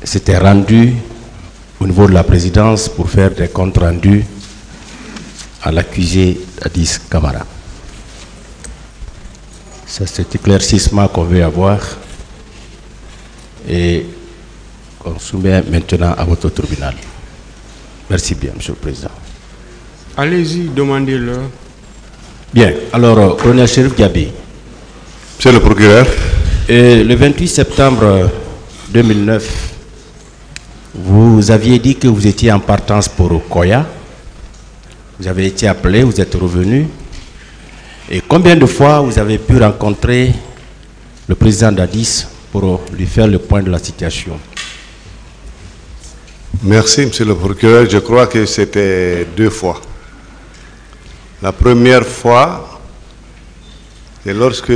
F: s'était rendu au niveau de la présidence pour faire des comptes rendus à l'accusé Dadis Kamara. C'est cet éclaircissement qu'on veut avoir et qu'on soumet maintenant à votre tribunal. Merci bien, Monsieur le Président.
A: Allez-y, demandez-le.
F: Bien, alors, colonel Cherif Diaby.
E: Monsieur le procureur.
F: Le 28 septembre 2009, vous aviez dit que vous étiez en partance pour Koya. Vous avez été appelé, vous êtes revenu. Et combien de fois vous avez pu rencontrer le président Dadis pour lui faire le point de la situation?
E: Merci, monsieur le procureur. Je crois que c'était 2 fois. La première fois, c'est lorsque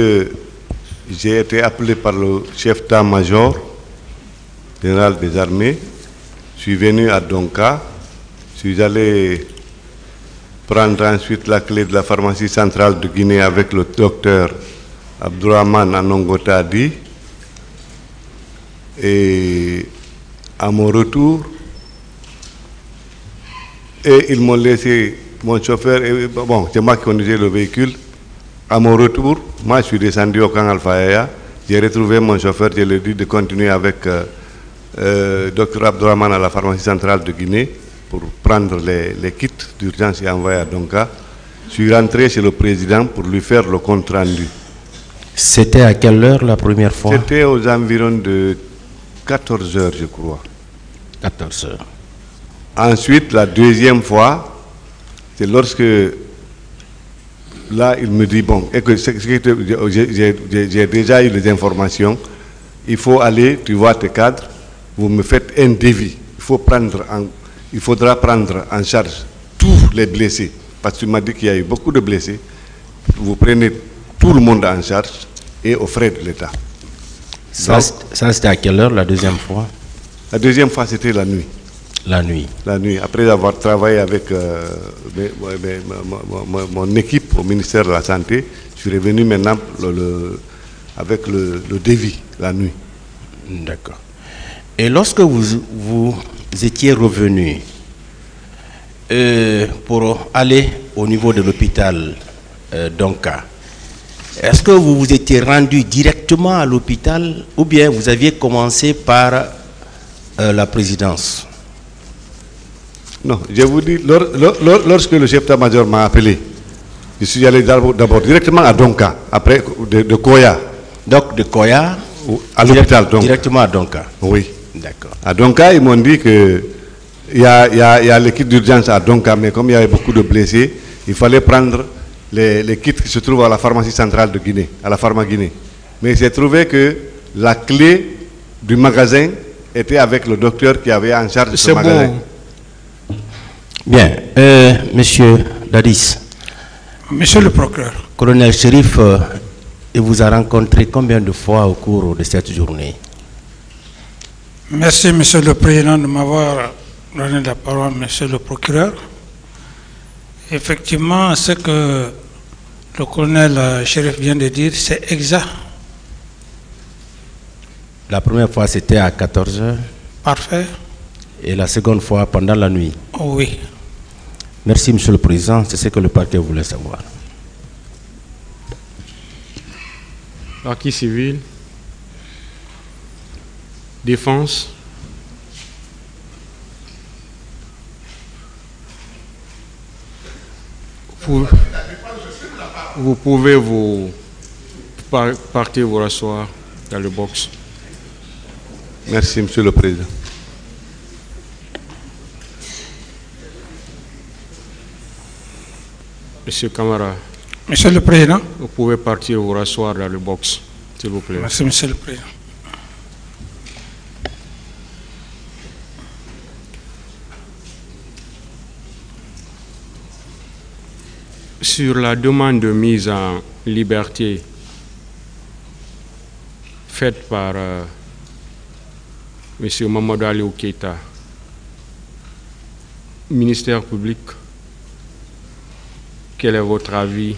E: j'ai été appelé par le chef d'état-major général des armées. Je suis venu à Donka. Je suis allé prendre ensuite la clé de la pharmacie centrale de Guinée avec le docteur Abdourahmane Anongotadi. Et à mon retour, ils m'ont laissé mon chauffeur, bon, c'est moi qui conduisais le véhicule. À mon retour, moi je suis descendu au camp Alpha. J'ai retrouvé mon chauffeur, je lui ai dit de continuer avec Dr Abdourahmane à la pharmacie centrale de Guinée
O: pour prendre les kits d'urgence et envoyer à Donka. Je suis rentré chez le président pour lui faire le compte rendu.
F: C'était à quelle heure la première fois?
O: C'était aux environs de 14 heures, je crois.
F: 14 heures.
O: Ensuite, la deuxième fois, c'est lorsque, là, il me dit, bon, et que j'ai déjà eu les informations, il faut aller, tu vois tes cadres, vous me faites un devis. Il faudra prendre en charge tous les blessés, parce que tu m'as dit qu'il y a eu beaucoup de blessés. Vous prenez tout le monde en charge et aux frais de l'État.
F: Ça c'était à quelle heure la deuxième fois?
O: La deuxième fois, c'était la nuit.
F: La nuit.
O: La nuit, après avoir travaillé avec mon équipe au ministère de la Santé, je suis revenu maintenant avec le devis, la nuit.
F: D'accord. Et lorsque vous étiez revenu pour aller au niveau de l'hôpital Donka, est-ce que vous vous étiez rendu directement à l'hôpital ou bien vous aviez commencé par la présidence?
O: Non, je vous dis, lorsque le chef d'état-major m'a appelé, je suis allé d'abord directement à Donka, après de Koya.
F: Donc de Koya
O: à l'hôpital.
F: Directement à Donka.
O: Oui.
F: D'accord.
O: À Donka, ils m'ont dit qu'il y a l'équipe d'urgence à Donka, mais comme il y avait beaucoup de blessés, il fallait prendre les kits qui se trouvent à la pharmacie centrale de Guinée, à la Pharma Guinée. Mais il s'est trouvé que la clé du magasin était avec le docteur qui avait en charge ce magasin.
F: Bon. Bien. Monsieur Dadis.
P: Monsieur le procureur.
F: Colonel Chérif, il vous a rencontré combien de fois au cours de cette journée?
P: Merci, Monsieur le Président, de m'avoir donné la parole, Monsieur le procureur. Effectivement, ce que le colonel Chérif vient de dire, c'est exact.
F: La première fois, c'était à 14 heures.
P: Parfait.
F: Et la seconde fois, pendant la nuit.
P: Oui.
F: Merci, Monsieur le Président. C'est ce que le parquet voulait savoir.
A: Partie civile. Défense. Vous pouvez partir vous rasseoir dans le box.
O: Merci, Monsieur le Président.
A: Monsieur Camara.
P: Monsieur le Président.
A: Vous pouvez partir vous rasseoir dans le box, s'il vous plaît.
P: Merci, Monsieur le Président.
A: Sur la demande de mise en liberté faite par M. Mamadou Aliou Keïta, ministère public, quel est votre avis?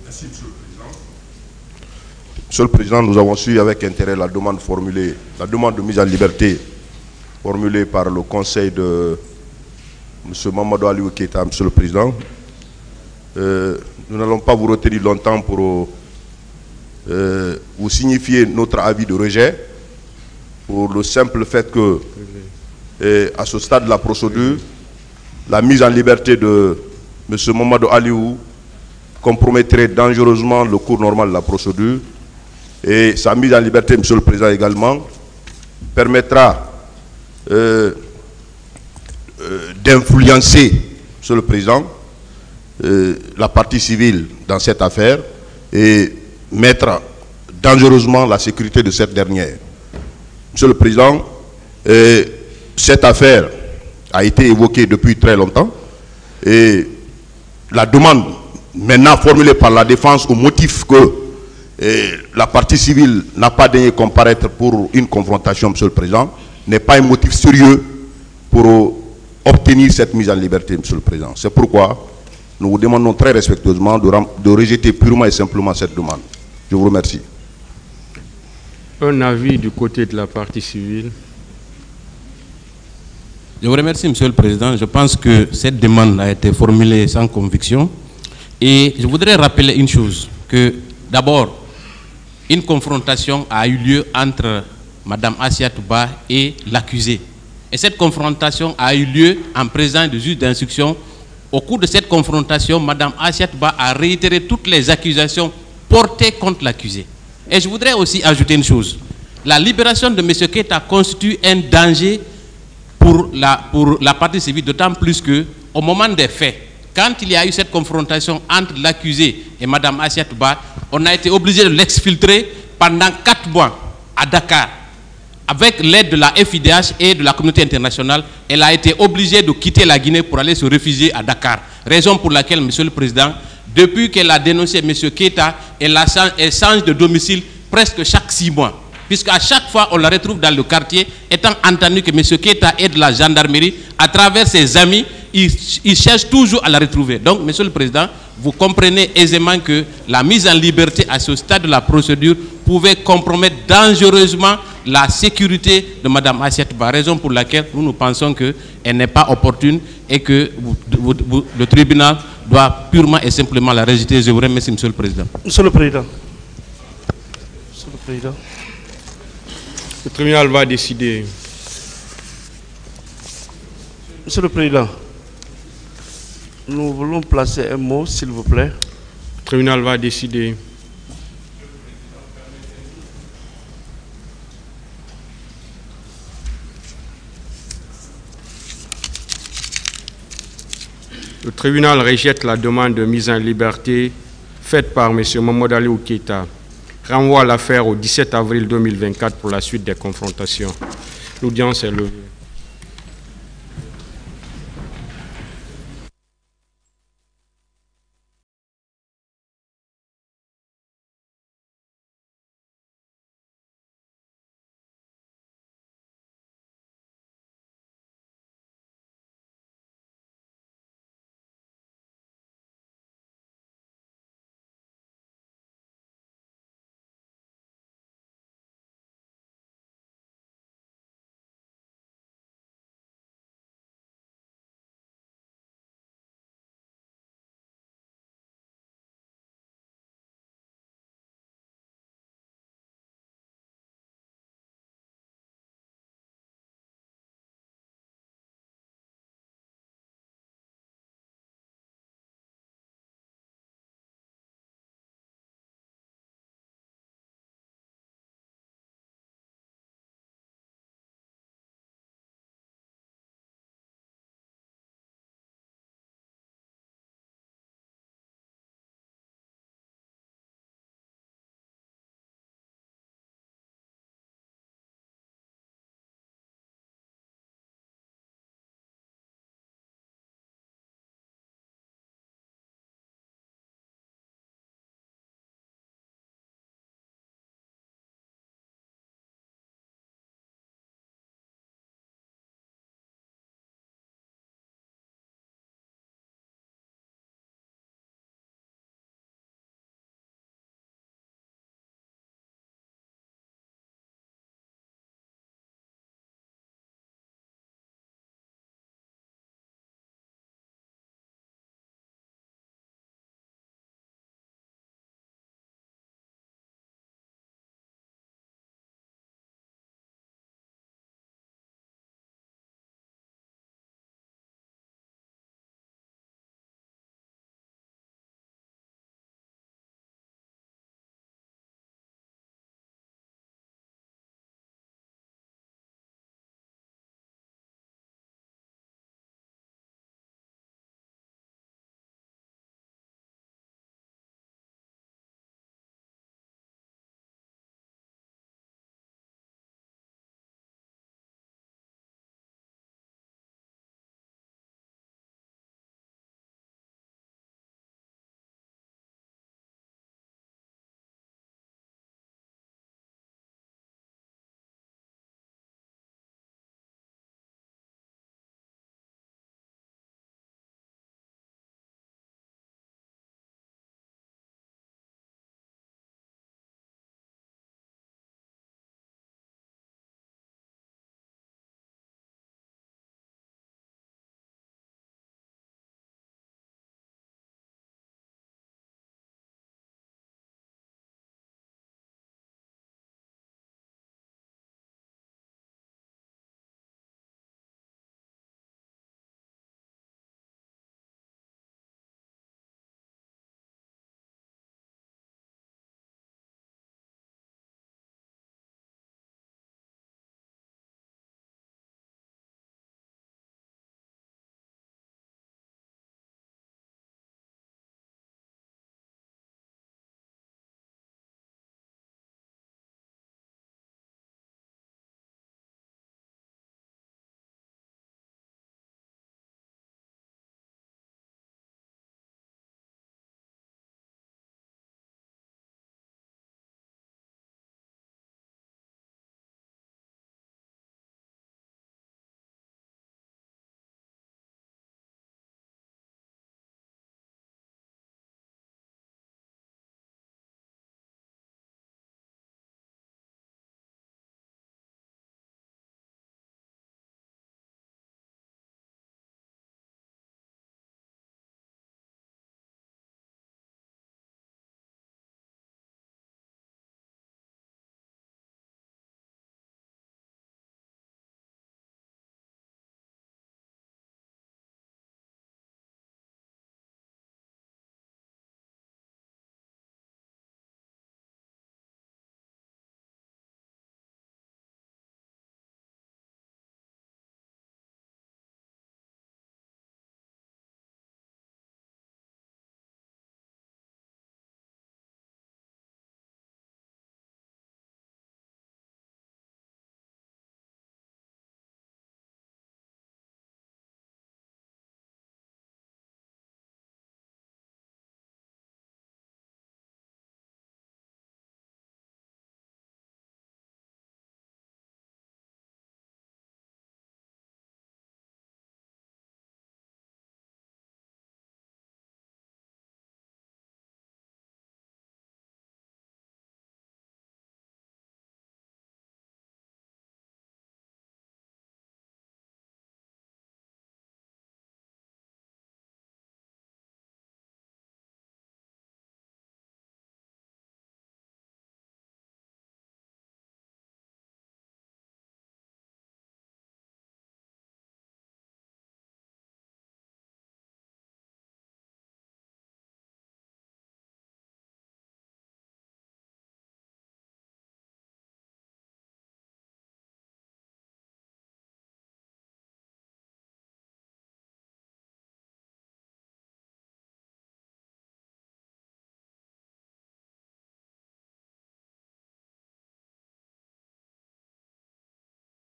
E: Merci, Monsieur le Président. Monsieur le Président, nous avons suivi avec intérêt la demande de mise en liberté formulée par le Conseil de M. Mamadou Aliou Keïta, Monsieur le Président. Nous n'allons pas vous retenir longtemps pour vous signifier notre avis de rejet pour le simple fait que, à ce stade de la procédure, la mise en liberté de M. Mamadou Aliou compromettrait dangereusement le cours normal de la procédure et sa mise en liberté, Monsieur le Président, également, permettra d'influencer, Monsieur le Président, la partie civile dans cette affaire et mettre dangereusement la sécurité de cette dernière. Monsieur le Président, cette affaire a été évoquée depuis très longtemps et la demande maintenant formulée par la défense au motif que la partie civile n'a pas daigné comparaître pour une confrontation, Monsieur le Président, n'est pas un motif sérieux pour obtenir cette mise en liberté, Monsieur le Président. C'est pourquoi nous vous demandons très respectueusement de rejeter purement et simplement cette demande. Je vous remercie.
A: Un avis du côté de la partie civile.
L: Je vous remercie, Monsieur le Président. Je pense que cette demande a été formulée sans conviction. Et je voudrais rappeler une chose, que d'abord, une confrontation a eu lieu entre Mme Assia Touba et l'accusé. Et cette confrontation a eu lieu en présence du juge d'instruction. Au cours de cette confrontation, Mme Assia Touba a réitéré toutes les accusations portées contre l'accusé. Et je voudrais aussi ajouter une chose. La libération de M. Keita constitue un danger pour la partie civile, d'autant plus qu'au moment des faits, quand il y a eu cette confrontation entre l'accusé et Mme Assia Touba, on a été obligé de l'exfiltrer pendant 4 mois à Dakar. Avec l'aide de la FIDH et de la communauté internationale, elle a été obligée de quitter la Guinée pour aller se réfugier à Dakar. Raison pour laquelle, Monsieur le Président, depuis qu'elle a dénoncé M. Keita, elle change de domicile presque chaque 6 mois. Puisqu'à chaque fois, on la retrouve dans le quartier, étant entendu que M. Keita est de la gendarmerie, à travers ses amis, il cherche toujours à la retrouver. Donc, Monsieur le Président, vous comprenez aisément que la mise en liberté à ce stade de la procédure pouvait compromettre dangereusement la sécurité de Mme Assia Touba, raison pour laquelle nous pensons qu'elle n'est pas opportune et que le tribunal doit purement et simplement la rejeter. Je vous remercie, Monsieur le Président.
Q: Monsieur le Président. Monsieur le Président.
A: Le tribunal va décider.
Q: Monsieur le Président, nous voulons placer un mot, s'il vous plaît.
A: Le tribunal va décider. Le tribunal rejette la demande de mise en liberté faite par M. Mamadou Aliou Keita. Renvoie l'affaire au 17 avril 2024 pour la suite des confrontations. L'audience est levée.